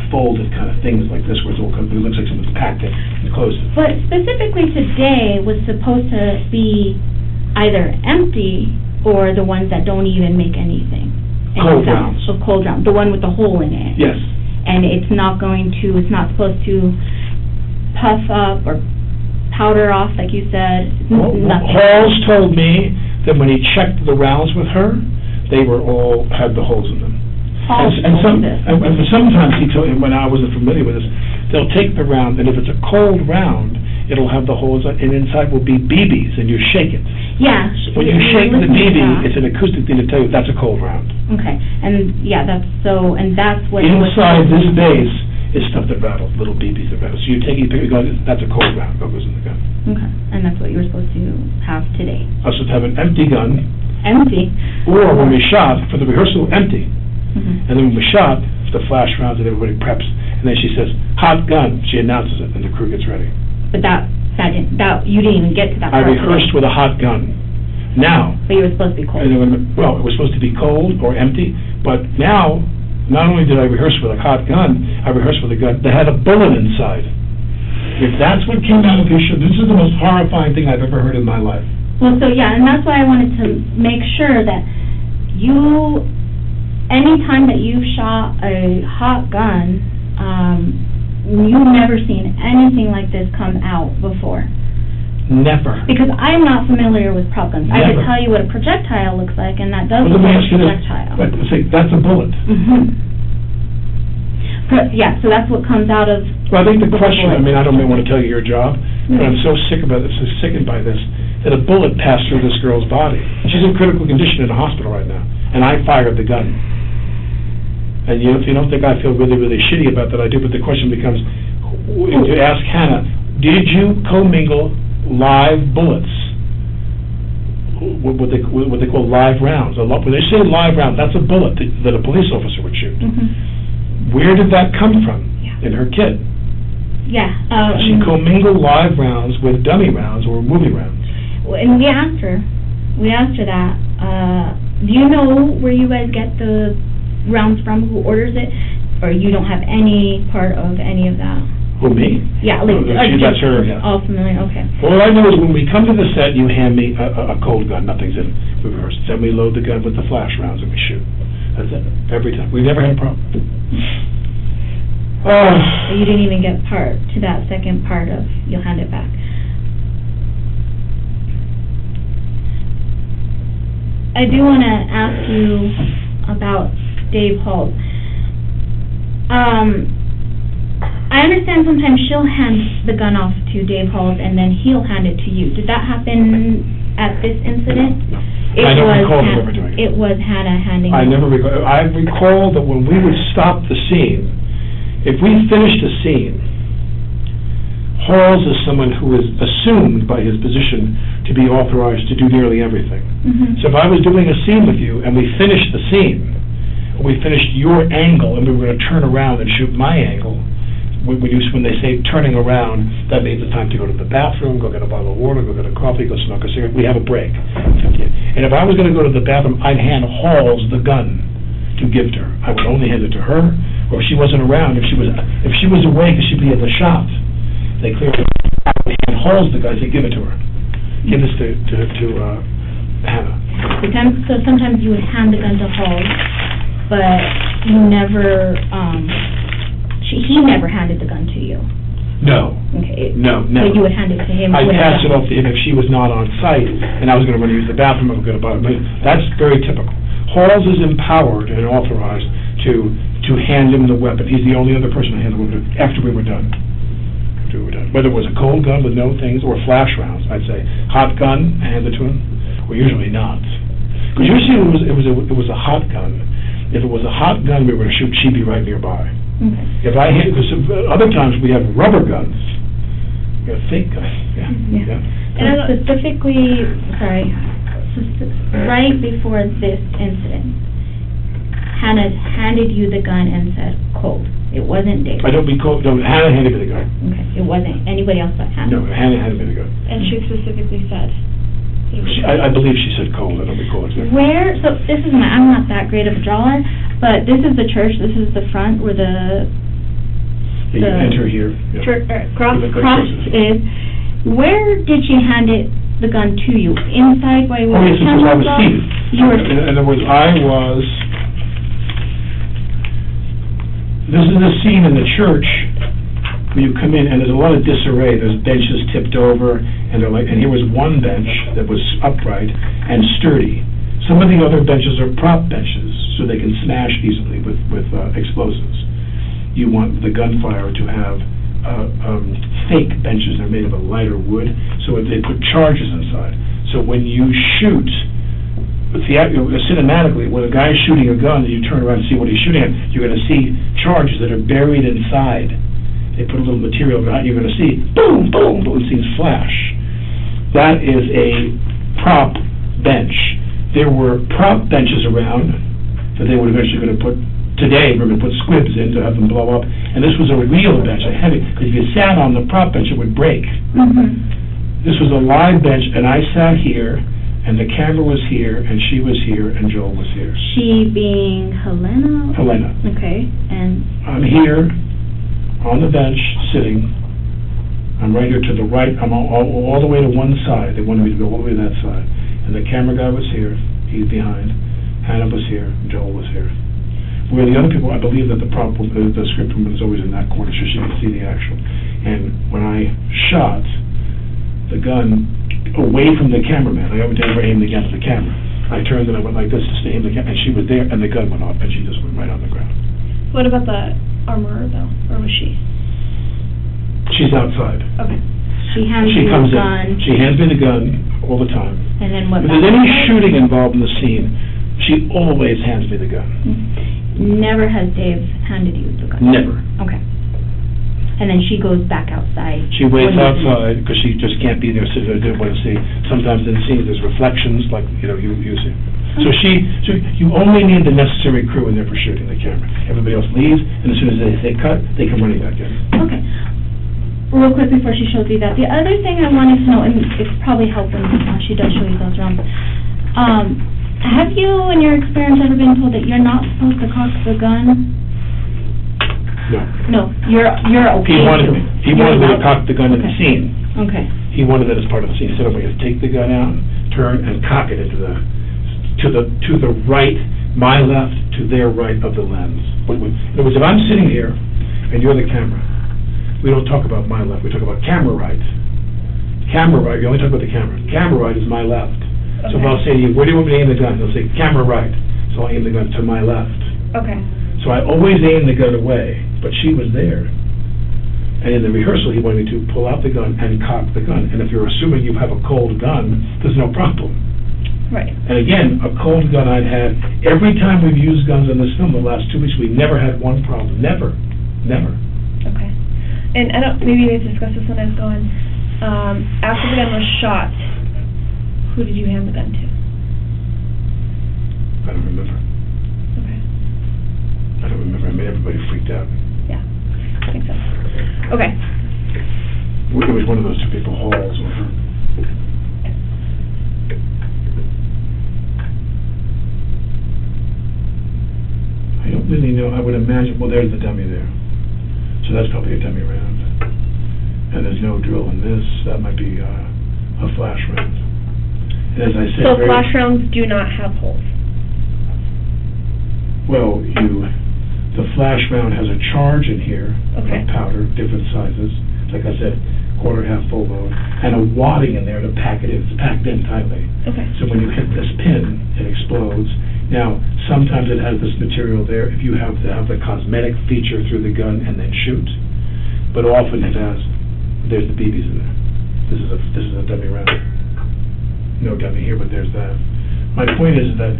folded kind of things like this, where it looks like someone's packed it and closed it. But specifically today was supposed to be either empty or the ones that don't even make anything. Cold rounds. So cold round, the one with the hole in it. Yes. And it's not supposed to puff up or powder off, like you said. Nothing. Halls told me that when he checked the rounds with her, they had the holes in them. And sometimes he told me, when I wasn't familiar with this, they'll take the round, and if it's a cold round, it'll have the holes, and inside will be BBs, and you shake it. Yeah. When you shake the BB, it's an acoustic thing to tell you that's a cold round. Okay, and that's what... Inside this base is stuff that rattles, little BBs that rattle. So you pick your gun, that's a cold round, that goes in the gun. Okay, and that's what you were supposed to have today. I was supposed to have an empty gun. Empty? Or when we shot, for the rehearsal, empty. Mm-hmm. And then when we shot, the flash rounds and everybody preps, and then she says, "Hot gun." She announces it, and the crew gets ready. But you didn't even get to that part. I rehearsed with a hot gun. Now. But you were supposed to be cold. Well, it was supposed to be cold or empty, but now, not only did I rehearse with a hot gun, I rehearsed with a gun that had a bullet inside. If that's what came out of your show, this is the most horrifying thing I've ever heard in my life. Well, so yeah, and that's why I wanted to make sure that any time that you've shot a hot gun, you've never seen anything like this come out before. Never. Because I'm not familiar with prop guns. Never. I can tell you what a projectile looks like, and that does look look like a projectile. But see, that's a bullet. Yeah, so that's what comes out of... Well, I think the question, I don't want to tell you your job, but I'm so sickened by this, that a bullet passed through this girl's body. She's in critical condition in a hospital right now, and I fired the gun. And if you don't think I feel really, really shitty about that, I do, but the question becomes, to ask Hannah, did you commingle live bullets? What they call live rounds. When they say live round, that's a bullet that a police officer would shoot. Mm-hmm. Where did that come from? In her kit? Yeah. She commingled live rounds with dummy rounds or movie rounds. And we asked her that. Do you know where you guys get the rounds from, who orders it, or you don't have any part of any of that? Who, me? Yeah, that's her, yeah. All familiar, okay. All I know is when we come to the set, you hand me a cold gun, nothing's in it. We rehearse. Then we load the gun with the flash rounds and we shoot. That's it, every time. We've never had a problem. So you didn't even get to that second part of, you'll hand it back. I do want to ask you about Dave Hall. I understand sometimes she'll hand the gun off to Dave Halls and then he'll hand it to you. Did that happen at this incident? I don't recall ever doing it. It was Hannah handing it. I never recall. I recall that when we would stop the scene, if we finished a scene, Halls is someone who is assumed by his position to be authorized to do nearly everything. Mm-hmm. So if I was doing a scene with you and we finished the scene, we finished your angle and we were going to turn around and shoot my angle, when they say turning around, that means it's time to go to the bathroom, go get a bottle of water, go get a coffee, go smoke a cigarette. We have a break. And if I was going to go to the bathroom, I'd hand Halls the gun to give to her. I would only hand it to her, or if she wasn't around, if she was away because she'd be at the shop, they clearly hand Halls the gun, they give it to her. Give this to Hannah. So sometimes you would hand the gun to Halls, but you never, he never handed the gun to you. No. Okay. No, never. So you would hand it to him? I'd with a pass it gun? off to him if she was not on site, and I was gonna run to use the bathroom, I was gonna buy it. But that's very typical. Halls is empowered and authorized to hand him the weapon. He's the only other person to hand the weapon after we were done. Whether it was a cold gun with no things, or flash rounds, I'd say, hot gun, hand it to him, or usually not. Because usually it was a hot gun. If it was a hot gun we were to shoot, she'd be right nearby. Okay. If I hit, because other times we have rubber guns, fake guns, Yeah. And specifically, right before this incident, Hannah handed you the gun and said, cold. It wasn't Dave. I don't be cold, no, Hannah handed me the gun. Okay, it wasn't anybody else but Hannah? No, Hannah handed me the gun. And she specifically said? I believe she said cold, I don't recall exactly. Where, so this is I'm not that great of a drawer, but this is the church, this is the front where You enter here. Yeah. cross is. Where did she hand the gun to you? Inside where Oh, yes, because I was seated. You were... In other words, this is the scene in the church where you come in and there's a lot of disarray. There's benches tipped over, and here was one bench that was upright and sturdy. Some of the other benches are prop benches, so they can smash easily with explosives. You want the gunfire to have fake benches. They're made of a lighter wood, so they put charges inside. So when you shoot, cinematically, when a guy's shooting a gun and you turn around and see what he's shooting at, you're going to see charges that are buried inside. They put a little material behind, you're going to see boom, boom, boom, it seems flash. That is a prop bench. There were prop benches around that they were eventually going to put, today we're going to put squibs in to have them blow up, and this was a real bench, a heavy, because if you sat on the prop bench it would break. Mm-hmm. This was a live bench, and I sat here, and the camera was here, and she was here, and Joel was here. She being Halyna? Halyna. Okay, and... I'm here, on the bench, sitting. I'm right here to the right. I'm all the way to one side. They wanted me to go all the way to that side. And the camera guy was here. He's behind. Hannah was here. Joel was here. Where the other people, I believe that the script woman was always in that corner so she could see the actual. And when I shot the gun away from the cameraman, I never aimed against the camera. I turned and I went like this to aim the camera, and she was there, and the gun went off, and she just went right on the ground. What about the armorer, though? Or was she? She's outside. Okay. She hands She you comes the gun. in. She hands me the gun all the time. And then what? If there's any shooting involved in the scene, she always hands me the gun. Never has Dave handed you the gun? Never. Okay. And then she goes back outside? She waits outside because she just can't be there, so they didn't want to see. Sometimes in the scenes there's reflections, like, you see. So you only need the necessary crew in there for shooting the camera. Everybody else leaves, and as soon as they cut, they come running back in. Okay. Real quick before she shows you that, the other thing I wanted to know, and it's probably helpful when she does show you those rounds, have you, in your experience, ever been told that you're not supposed to cock the gun? No. No, you're okay. He wanted me to cock the gun in the scene. Okay. He wanted that as part of the scene. He said, "I'm going to take the gun out, turn, and cock it into to the right, my left, to their right of the lens." In other words, if I'm sitting here and you're the camera, we don't talk about my left. We talk about camera right. Camera right. We only talk about the camera. Camera right is my left. Okay. So if I'll say to you, "Where do you want me to aim the gun?" They'll say, "Camera right." So I'll aim the gun to my left. Okay. So I always aim the gun away, but she was there. And in the rehearsal, he wanted me to pull out the gun and cock the gun. And if you're assuming you have a cold gun, there's no problem. Right. And again, a cold gun I'd had, every time we've used guns in this film the last 2 weeks, we never had one problem. Never. Never. Okay. And maybe we've discussed this when I was going, after the gun was shot, who did you hand the gun to? I don't remember. Okay. I don't remember. I made everybody freaked out. Yeah, I think so. Okay. It was one of those two people, Halls or her. I don't really know. I would imagine, well, there's the dummy there. So that's probably a dummy round. And there's no drill in this. That might be a flash round. And as I said, so flash rounds do not have holes? Well, The flash round has a charge in here, Okay. of powder, different sizes, like I said, quarter, half, full load, and a wadding in there to pack it in, it's packed in tightly. Okay. So when you hit this pin, it explodes. Now, sometimes it has this material there if you have to have the cosmetic feature through the gun and then shoot, but often it has, there's the BBs in there. This is a dummy round. No dummy here, but there's that. My point is that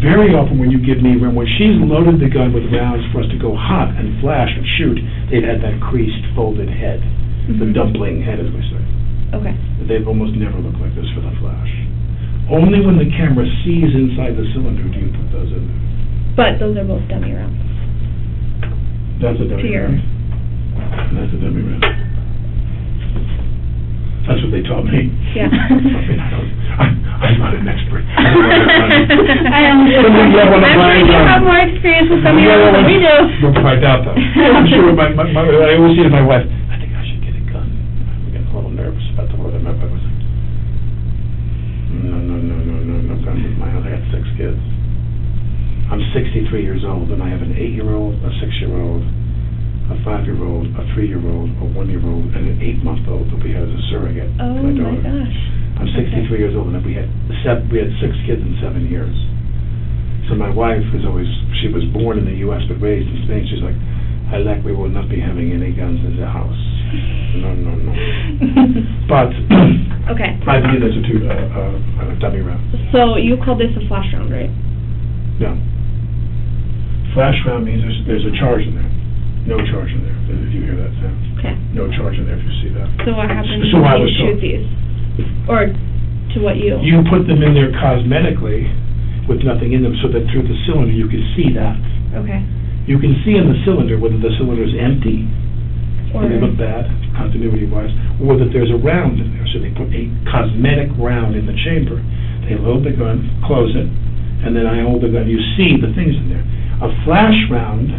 very often when you give me, when she's loaded the gun with rounds for us to go hot and flash and shoot, they've had that creased, folded head, the dumpling head, as we say. Okay. They've almost never looked like this for the flash. Only when the camera sees inside the cylinder do you put those in there. But those are both dummy rounds. That's a dummy round. That's a dummy round. That's what they taught me. Yeah. I mean, I'm not an expert. I am. I'm sure you have more experience with dummy rounds than we do. I doubt that. I'm sure I always say to my wife, I think I should get a gun. I'm getting a little nervous about the word I met. I was like, no gun with my house. I got 6 kids. I'm 63 years old, and I have an 8-year-old, a 6-year-old, a 5-year-old, a 3-year-old, a 1-year-old, and an 8-month-old that we had as a surrogate. Oh my my daughter. gosh. I'm 63 years old, and we had 6 kids in 7 years. So my wife was she was born in the U.S. but raised in Spain. She's like, Alec, we will not be having any guns in the house. No. But Okay. I believe there's a dummy round. So you call this a flash round, right? No. Flash round means there's a charge in there. No charge in there, if you hear that sound. Okay. No charge in there if you see that. So what happens So I when was you shoot told. these? Or to what you? You put them in there cosmetically with nothing in them so that through the cylinder you can see that. Okay. You can see in the cylinder whether the cylinder is empty, Or and they look bad, continuity-wise, or that there's a round in there. So they put a cosmetic round in the chamber. They load the gun, close it, and then I hold the gun. You see the things in there. A flash round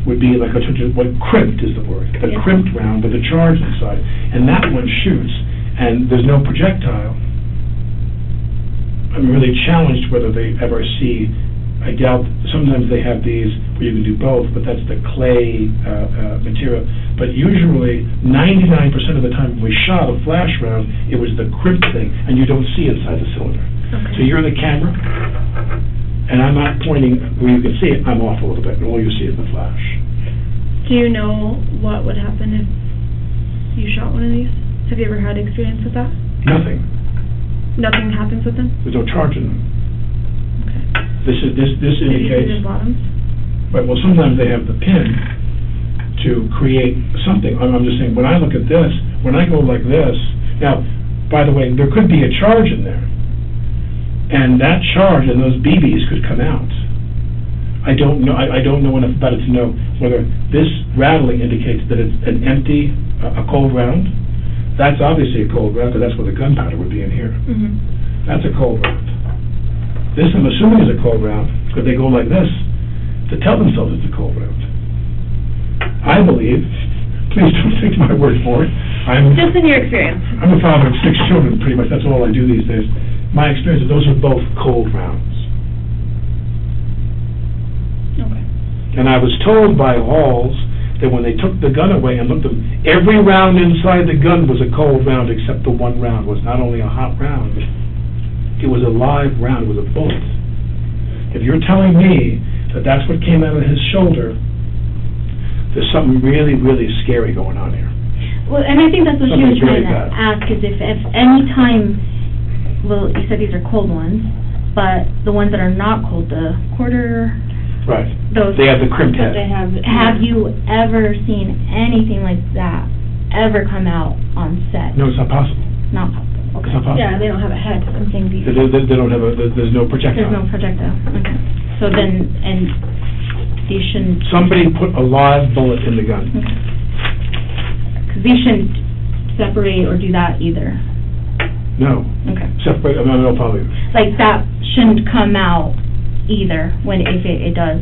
would be like what crimped is the word, a crimped round with a charge inside, and that one shoots, and there's no projectile. I'm really challenged whether they ever see. I doubt, sometimes they have these where you can do both, but that's the clay material. But usually, 99% of the time when we shot a flash round, it was the crimped thing, and you don't see inside the cylinder. Okay. So you're the camera, and I'm not pointing where you can see it. I'm off a little bit, and all you see is the flash. Do you know what would happen if you shot one of these? Have you ever had experience with that? Nothing. Nothing happens with them? There's no charge in them. Okay. This Did you see the indicates. bottoms? Right, well, sometimes they have the pin to create something. I'm just saying, when I look at this, when I go like this, now, by the way, there could be a charge in there, and that charge and those BBs could come out. I don't know enough about it to know whether this rattling indicates that it's an empty, a cold round. That's obviously a cold round, because that's where the gunpowder would be in here. Mm-hmm. That's a cold round. This, I'm assuming, is a cold round, because they go like this to tell themselves it's a cold round. I believe, please don't take my word for it, Just in your experience. I'm a father of 6 children, pretty much, that's all I do these days. My experience is those are both cold rounds. Okay. And I was told by Halls that when they took the gun away and looked at them, every round inside the gun was a cold round except the one round was not only a hot round, it was a live round, it was a bullet. If you're telling me that that's what came out of his shoulder, there's something really, really scary going on here. Well, and I think that's what she was Something trying really to bad. ask, is if any time, well, you said these are cold ones, but the ones that are not cold, the quarter, Right. those, They have the crimped head. have you ever seen anything like that ever come out on set? No, it's not possible. Not possible, It's okay. not possible. Yeah, they don't have a head. I'm saying these. They don't have there's no projectile. There's no projectile, okay. So then, and these shouldn't, Somebody put a live bullet in the gun. okay. Because these shouldn't separate or do that either, No. okay. Separate, no, probably. Like, that shouldn't come out either, when, if it does,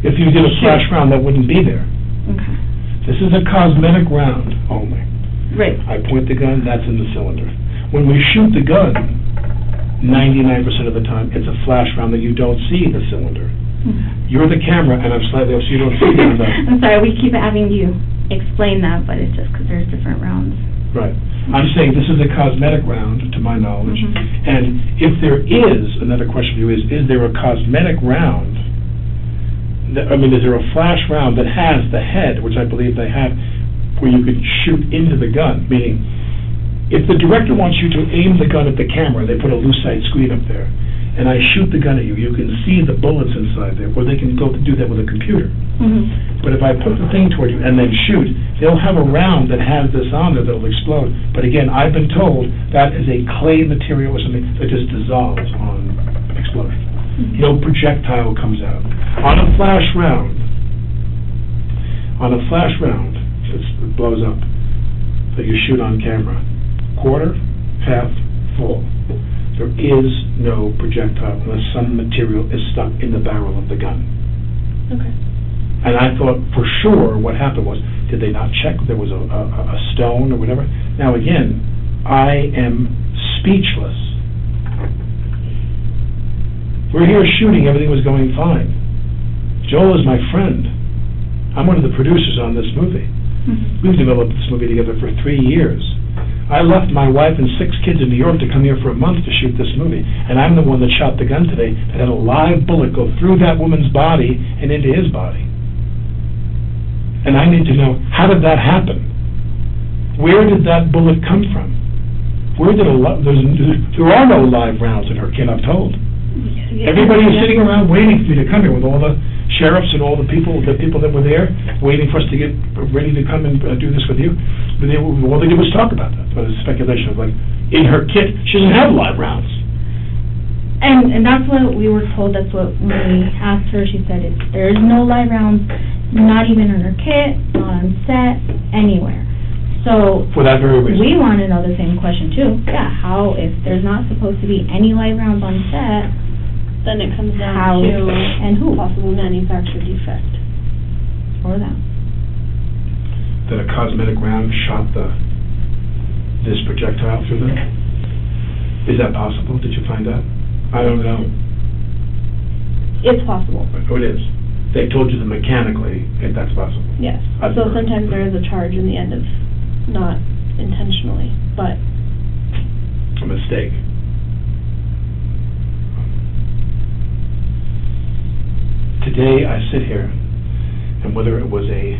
If you did a flash round, that wouldn't be there. okay. This is a cosmetic round only. Right. I point the gun, that's in the cylinder. When we shoot the gun, 99% of the time, it's a flash round that you don't see the cylinder. You're the camera, and I'm slightly off, so you don't see me on the... I'm sorry, we keep having you explain that, but it's just because there's different rounds. Right. I'm saying this is a cosmetic round, to my knowledge, Mm-hmm. and if there is, another question for you is there a cosmetic round, is there a flash round that has the head, which I believe they have, where you could shoot into the gun, meaning, if the director wants you to aim the gun at the camera, they put a lucite screen up there, and I shoot the gun at you, you can see the bullets inside there, or they can go to do that with a computer. Mm-hmm. But if I put the thing toward you and then shoot, they'll have a round that has this on there that'll explode. But again, I've been told that is a clay material or something that just dissolves on explosion. Mm-hmm. No projectile comes out. On a flash round, it blows up, that you shoot on camera, quarter, half, full. There is no projectile unless some material is stuck in the barrel of the gun. Okay. And I thought for sure what happened was, did they not check if there was a stone or whatever? Now again, I am speechless. We're here shooting, everything was going fine. Joel is my friend. I'm one of the producers on this movie. Mm-hmm. We've developed this movie together for 3 years. I left my wife and 6 kids in New York to come here for a month to shoot this movie, and I'm the one that shot the gun today that had a live bullet go through that woman's body and into his body. And I need to know, how did that happen? Where did that bullet come from? There are no live rounds in her kid, I'm told. Everybody is sitting around waiting for me to come here with all the sheriffs and all the people that were there, waiting for us to get ready to come and do this with you. But all they did was talk about that. But it's speculation of like, in her kit, she doesn't have live rounds. And that's what we were told. That's what when we asked her, she said there's no live rounds, not even in her kit, not on set, anywhere. So for that very reason, we want to know the same question too. Yeah, how if there's not supposed to be any live rounds on set, Then it comes down how to and who possible manufacturer defect. or them. that a cosmetic round shot this projectile through them? Is that possible? Did you find out? I don't know. It's possible. Oh, it is. They told you that mechanically, if that's possible. Yes. I've So heard. sometimes there is a charge in the end of not intentionally, but A mistake. Today I sit here, and whether it was a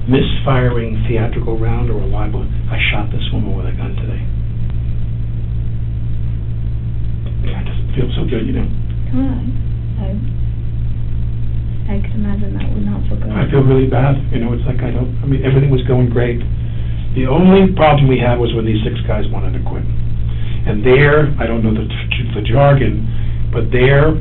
misfiring theatrical round or a live one, I shot this woman with a gun today. That doesn't feel so good, you know. I can imagine that would not feel good. I feel really bad, you know, it's like everything was going great. The only problem we had was when these 6 guys wanted to quit. And I don't know the jargon, but their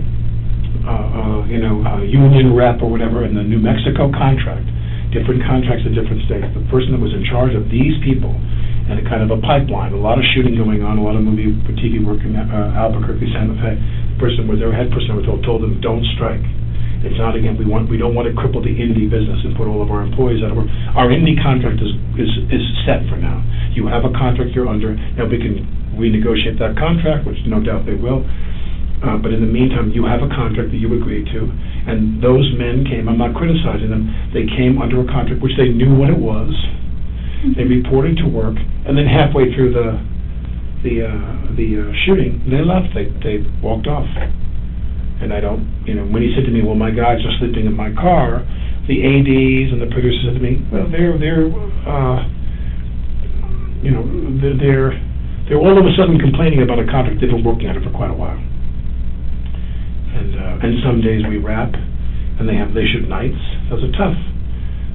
union rep or whatever in the New Mexico contract, different contracts in different states, the person that was in charge of these people and a kind of a pipeline, a lot of shooting going on, a lot of movie for TV work in Albuquerque, Santa Fe. The person was their head person, told them, don't strike. It's not, again, we don't want to cripple the indie business and put all of our employees out of work. Our indie contract is set for now. You have a contract you're under. Now we can renegotiate that contract, which no doubt they will. But in the meantime, you have a contract that you agreed to, and those men came, I'm not criticizing them, they came under a contract which they knew what it was. They reported to work, and then halfway through the shooting, they left. They walked off. And I don't, when he said to me, well, my guys are sleeping in my car, the ADs and the producers said to me, well, they're all of a sudden complaining about a contract they've been working on it for quite a while. And some days we wrap, and they shoot nights. Those are tough.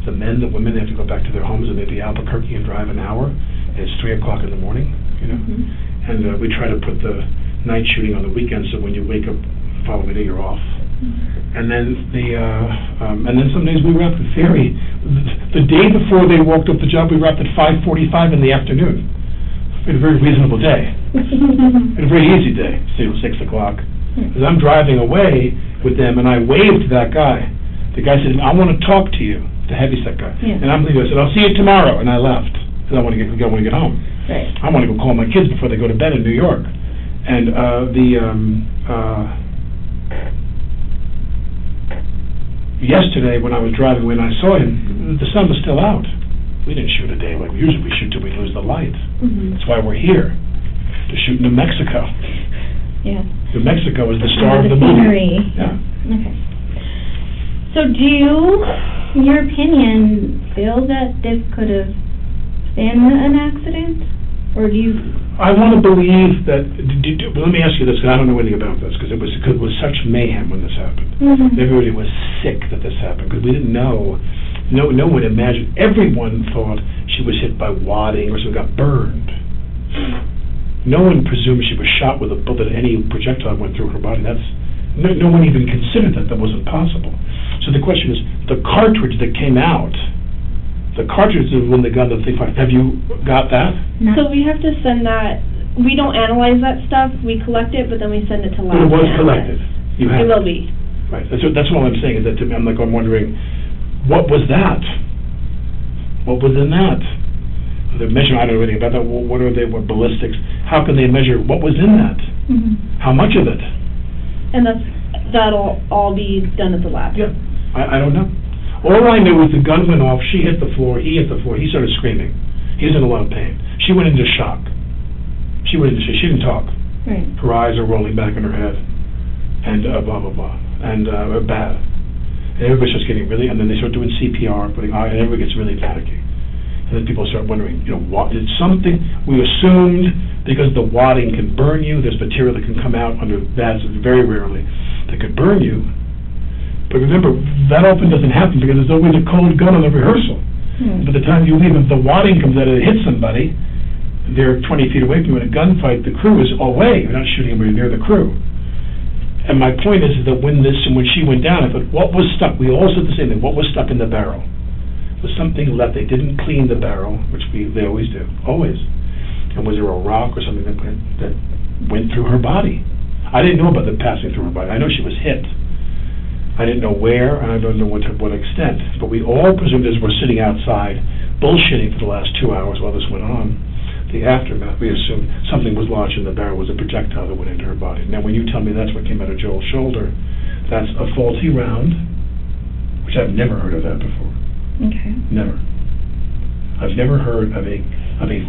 The men, the women, they have to go back to their homes and maybe Albuquerque and drive an hour. And it's 3 o'clock in the morning, Mm-hmm. And we try to put the night shooting on the weekend so when you wake up the following day you're off. And then and then some days we wrapped at Ferry. The day before they walked up the job, we wrapped at 5:45 in the afternoon. We had a very reasonable day. We had a very easy day, 6 o'clock. As I'm driving away with them, and I waved to that guy. The guy said, I want to talk to you, the heavyset guy. Yeah. And I'm leaving. I said, I'll see you tomorrow. And I left, because I want to get home. Right. I want to go call my kids before they go to bed in New York. And yesterday when I was driving, when I saw him, the sun was still out. We didn't shoot a day like usually we shoot till we lose the light. That's why we're here, to shoot in New Mexico. Yeah. New Mexico is the star of the scenery. movie. Yeah. Okay. So do you, in your opinion, feel that this could have been an accident? Or do you... I want to believe that, let me ask you this, because I don't know anything about this, because it was such mayhem when this happened. Everybody was sick that this happened, because we didn't know, no one imagined, everyone thought she was hit by wadding or something, got burned. No one presumed she was shot with a bullet, any projectile went through her body. No one even considered that wasn't possible. So the question is, the cartridge that came out, the cartridge is when the gun that they fired. Have you got that? No. So we have to send that, we don't analyze that stuff, we collect it, but then we send it to lab. It was collected. You have it will be. Right, that's all I'm saying, is that to me, I'm wondering, what was that? What was in that? The measure, I don't know anything about that, what ballistics, how can they measure what was in that? How much of it? And that'll all be done at the lab. Yeah, I don't know. All I knew was the gun went off, she hit the floor, he hit the floor, he started screaming. He was in a lot of pain. She went into shock. She didn't talk. Right. Her eyes are rolling back in her head, and blah, blah, blah, and bad. And everybody starts getting really, and then they start doing CPR, and everybody gets really panicky. And then people start wondering, what, did something, we assumed, because the wadding can burn you, there's material that can come out under that, very rarely, that could burn you. But remember, that often doesn't happen because there's always a cold gun on the rehearsal. By the time you leave, if the wadding comes out and it hits somebody, they're 20 feet away from you. In a gunfight, the crew is away. You're not shooting anybody near the crew. And my point is that when she went down, I thought, what was stuck? We all said the same thing. What was stuck in the barrel? Was something left? They didn't clean the barrel, which they always do, always. And was there a rock or something that went through her body? I didn't know about the passing through her body. I know she was hit. I didn't know where, and I don't know to what extent. But we all presumed, as we're sitting outside, bullshitting for the last 2 hours while this went on, the aftermath, we assumed something was lodged in the barrel, was a projectile that went into her body. Now, when you tell me that's what came out of Joel's shoulder, that's a faulty round, which I've never heard of that before. Okay. Never. I've never heard of a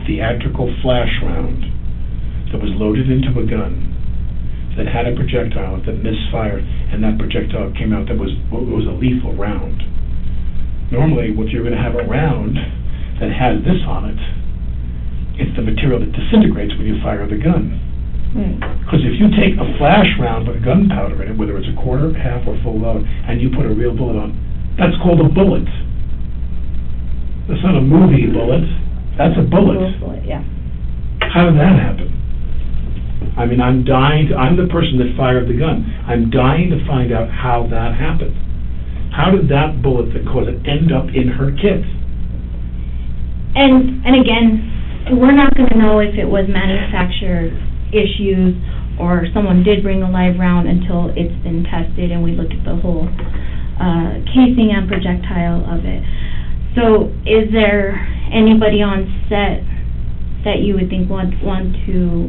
theatrical flash round that was loaded into a gun that had a projectile that misfired, and that projectile came out that was a lethal round. Normally, if you're going to have a round that has this on it, it's the material that disintegrates when you fire the gun. Because if you take a flash round with gunpowder in it, whether it's a quarter, half, or full load, and you put a real bullet on, that's called a bullet. That's not a movie bullet. That's a bullet. Yeah. How did that happen? I mean, I'm the person that fired the gun. I'm dying to find out how that happened. How did that bullet that caused it end up in her kit? And again, we're not going to know if it was manufacturer issues or someone did bring a live round until it's been tested and we looked at the whole casing and projectile of it. So is there anybody on set that you would think want to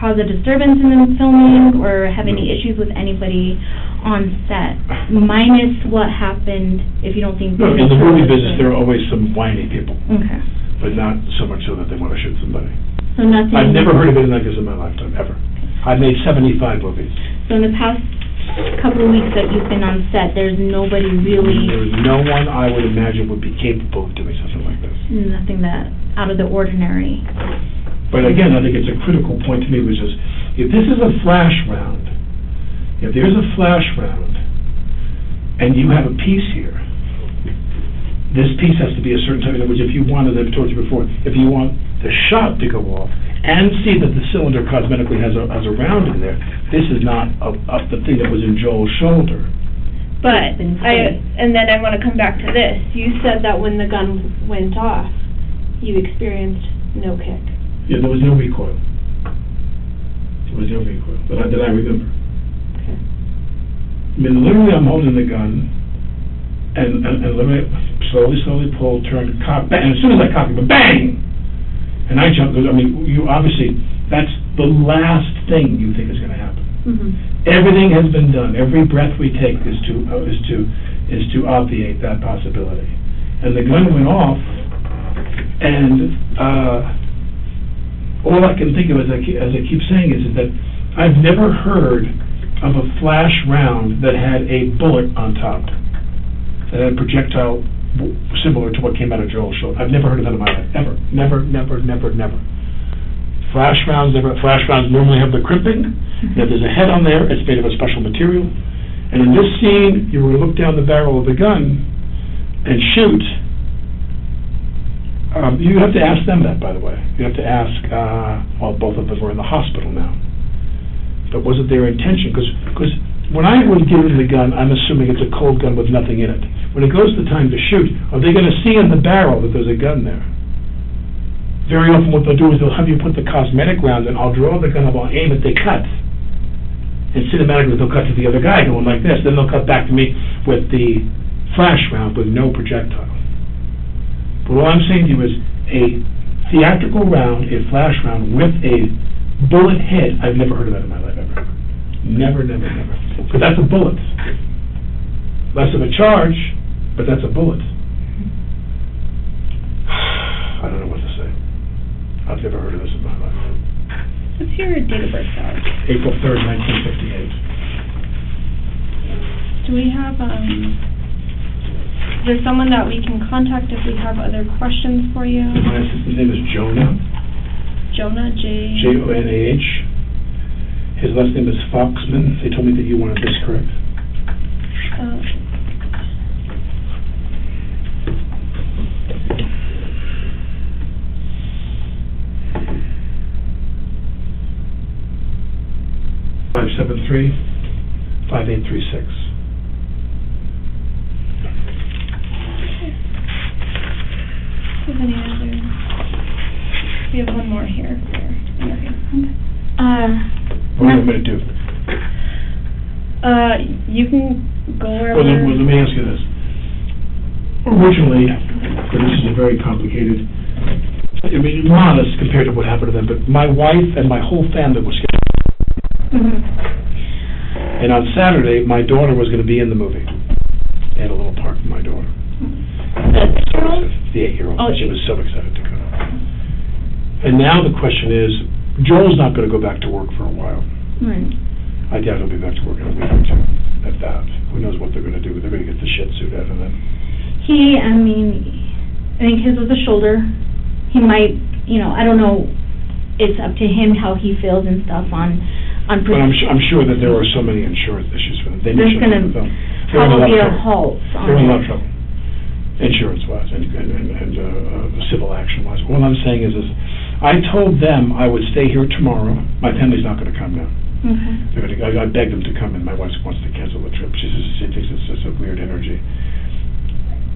cause a disturbance in the filming or have any issues with anybody on set, minus what happened, if you don't think... No, in the movie business, there are always some whiny people. Okay. But not so much so that they want to shoot somebody. So nothing... I've never heard of anything like this in my lifetime, ever. I've made 75 movies. So in the past couple of weeks that you've been on set, there's nobody really... There's no one I would imagine would be capable of doing something like this. Nothing that out of the ordinary. But again, I think it's a critical point to me, which is, if this is a flash round, if there's a flash round, and you have a piece here, this piece has to be a certain type, in other words, if you wanted, I've told you before, if you want the shot to go off, and see that the cylinder cosmetically has a round in there, this is not the thing that was in Joel's shoulder. But, and then I want to come back to this. You said that when the gun went off, you experienced no kick. Yeah, there was no recoil. There was no recoil, that I remember. Okay. I mean, literally I'm holding the gun, and literally slowly pull, turn, cock, bang, and as soon as I cock it, bang! And I jump, I mean, you obviously, that's the last thing you think is going to happen. Everything has been done. Every breath we take is to obviate that possibility. And the gun went off, and all I can think of, as I keep saying, is that I've never heard of a flash round that had a bullet on top, that had a projectile similar to what came out of Joel's shoulder. I've never heard of that in my life, ever. Never. Flash rounds normally have the crimping. If there's a head on there, it's made of a special material. And in this scene, you were to look down the barrel of the gun and shoot. You have to ask them that, by the way. You have to ask, well, both of them are in the hospital now. But was it their intention? Because when I would give them the gun, I'm assuming it's a cold gun with nothing in it. When it goes to time to shoot, are they going to see in the barrel that there's a gun there? Very often what they'll do is they'll have you put the cosmetic round in, I'll draw the gun up, I'll aim it, they cut. And cinematically they'll cut to the other guy going like this, then they'll cut back to me with the flash round with no projectile. But all I'm saying to you is a theatrical round, a flash round with a bullet head, I've never heard of that in my life, ever. Never. But that's a bullet. Less of a charge, but that's a bullet. I don't know what to say. I've never heard of this in my life. What's your date of birth, Alex? April 3rd, 1958. Do we have, is there someone that we can contact if we have other questions for you? My assistant's name is Jonah. Jonah, Jonah. His last name is Foxman. They told me that you wanted this correct. Five 5836. We have one more here. What do you want me to do? You can go wherever. Well, let me ask you this. Originally, this is a very complicated, modest compared to what happened to them, but my wife and my whole family was scared. And on Saturday, my daughter was going to be in the movie. They had a little part for my daughter. The 8-year-old. Oh, she was so excited to go. And now the question is, Joel's not going to go back to work for a while. Right. I doubt he'll be back to work in a week or two, at that. Who knows what they're going to do, but they're going to get the shit suit out of them. I think his was a shoulder. He might, I don't know, it's up to him how he feels and stuff on But I'm sure that there are so many insurance issues for them. There's going to probably be a halt on They're in a lot of trouble, insurance-wise and civil action-wise. What I'm saying is I told them I would stay here tomorrow. My family's not going to come now. Okay. I begged them to come, and my wife wants to cancel the trip. She thinks it's just a weird energy.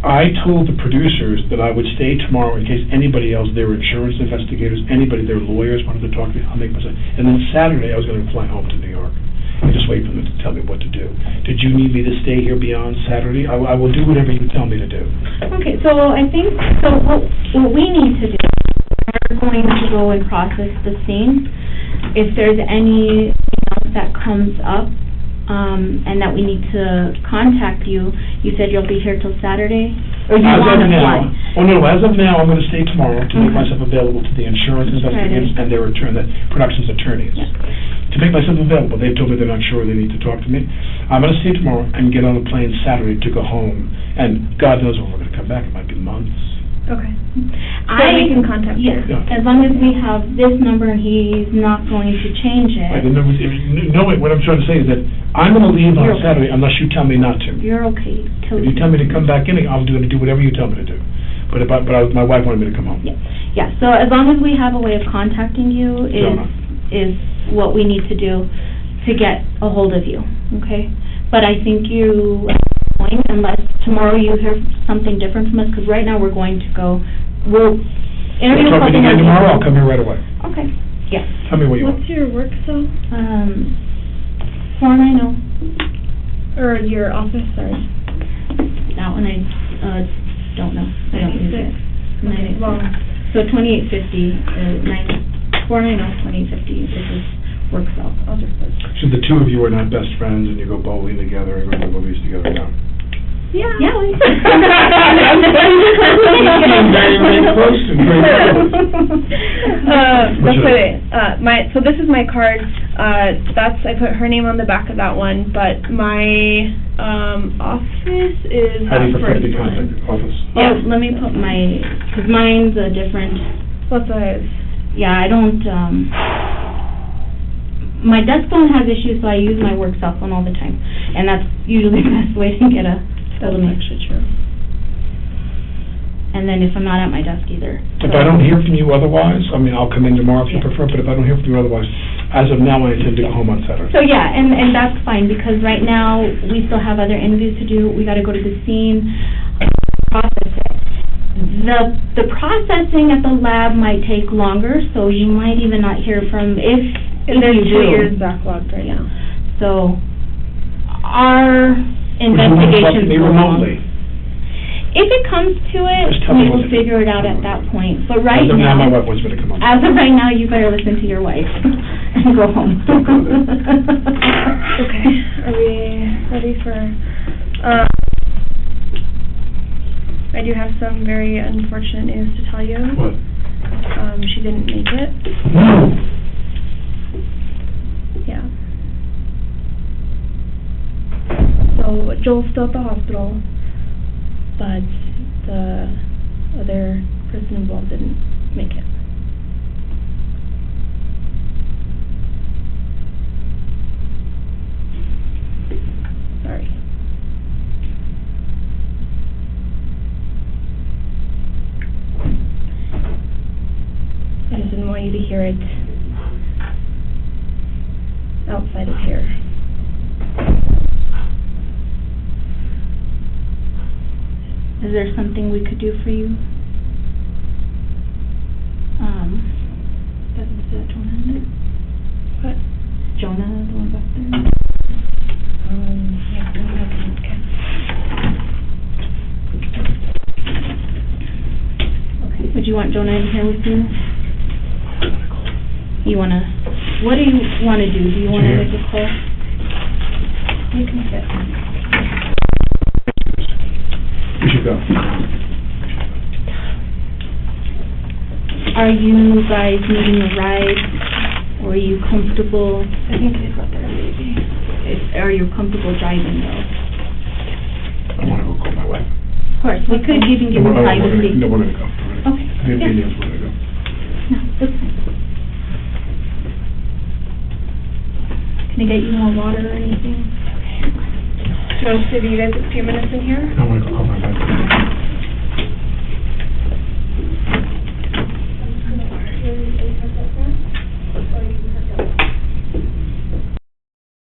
I told the producers that I would stay tomorrow in case anybody else, their insurance investigators, anybody, their lawyers wanted to talk to me. I'll make myself. And then Saturday I was going to fly home to New York and just wait for them to tell me what to do. Did you need me to stay here beyond Saturday? I will do whatever you tell me to do. Okay, so I think, what we need to do, we're going to go and process the scene. If there's anything else that comes up, and that we need to contact you, you said you'll be here till Saturday? Or you want to fly? Oh, no, as of now, I'm going to stay tomorrow to make myself available to the insurance investigators and their production's attorneys. Yeah. To make myself available. They've told me they're not sure they need to talk to me. I'm going to stay tomorrow and get on a plane Saturday to go home. And God knows when we're going to come back. It might be months. Okay. So we can contact you. Yes, as long as we have this number and he's not going to change it. Right, what I'm trying to say is that I'm going to leave on Saturday unless you tell me not to. You're okay. If you tell me to come back in, I'm going to do whatever you tell me to do. But my wife wanted me to come home. Yeah, so as long as we have a way of contacting you is what we need to do to get a hold of you, okay? But I think unless tomorrow you hear something different from us, because right now we'll interview a couple of people. Tomorrow, I'll come here right away. Okay, yeah. Tell me what you want. What's your work cell? 490. Or your office, sorry. That one I don't know. I don't use it. 986. So 2850, 490, 2850. This is work cell. I'll just put. So the two of you are not best friends and you go bowling together and go to movies together now? Yeah. Yeah, we Very, very close and very close. That's why, so this is my card, I put her name on the back of that one, but my, office is How do you that prefer to first be one. contacted? Office? Oh, let me put my, because mine's a different, What size? yeah, I don't, my desk phone has issues, so I use my work cell phone all the time. And that's usually the best way to get a settlement. Actually true. And then if I'm not at my desk either. If I don't hear from you otherwise, I mean, I'll come in tomorrow if you Yeah. prefer, but if I don't hear from you otherwise, as of now, I intend to go home on Saturday. So yeah, and that's fine, because right now, we still have other interviews to do, we gotta go to the scene, process it. The processing at the lab might take longer, so you might even not hear from, if And there's you 2 do. years backlogged right now. So, our Would you want to talk to investigation's me going on. remotely? If it comes to it, Just tell me we what will to do. figure it out at that point, but right As of now, my now, wife wants me to come on. as of right now, you better listen to your wife and go home. Don't go there. Okay, are we ready for, I do have some very unfortunate news to tell you. What? She didn't make it. No. Yeah. So Joel's still at the hospital, but the other person involved didn't make it. Sorry. I just didn't want you to hear it outside of here. Is there something we could do for you? Is that Jonah in there? What? Jonah, the one back there? Yeah, Okay. Would you want Jonah in here with you? You wanna, what do you wanna do? Do you wanna Sure. make a call? you can sit. We should go. Are you guys needing a ride, or are you comfortable? I think they've got their baby. Are you comfortable driving though? I want to go call my wife. Of course, we could even give you privacy. No, we're going to go. Okay, I have yeah. videos, we're going to go. No, that's fine. Can I get you more water or anything? Do you want to give you guys a few minutes in here? I want to go call my wife.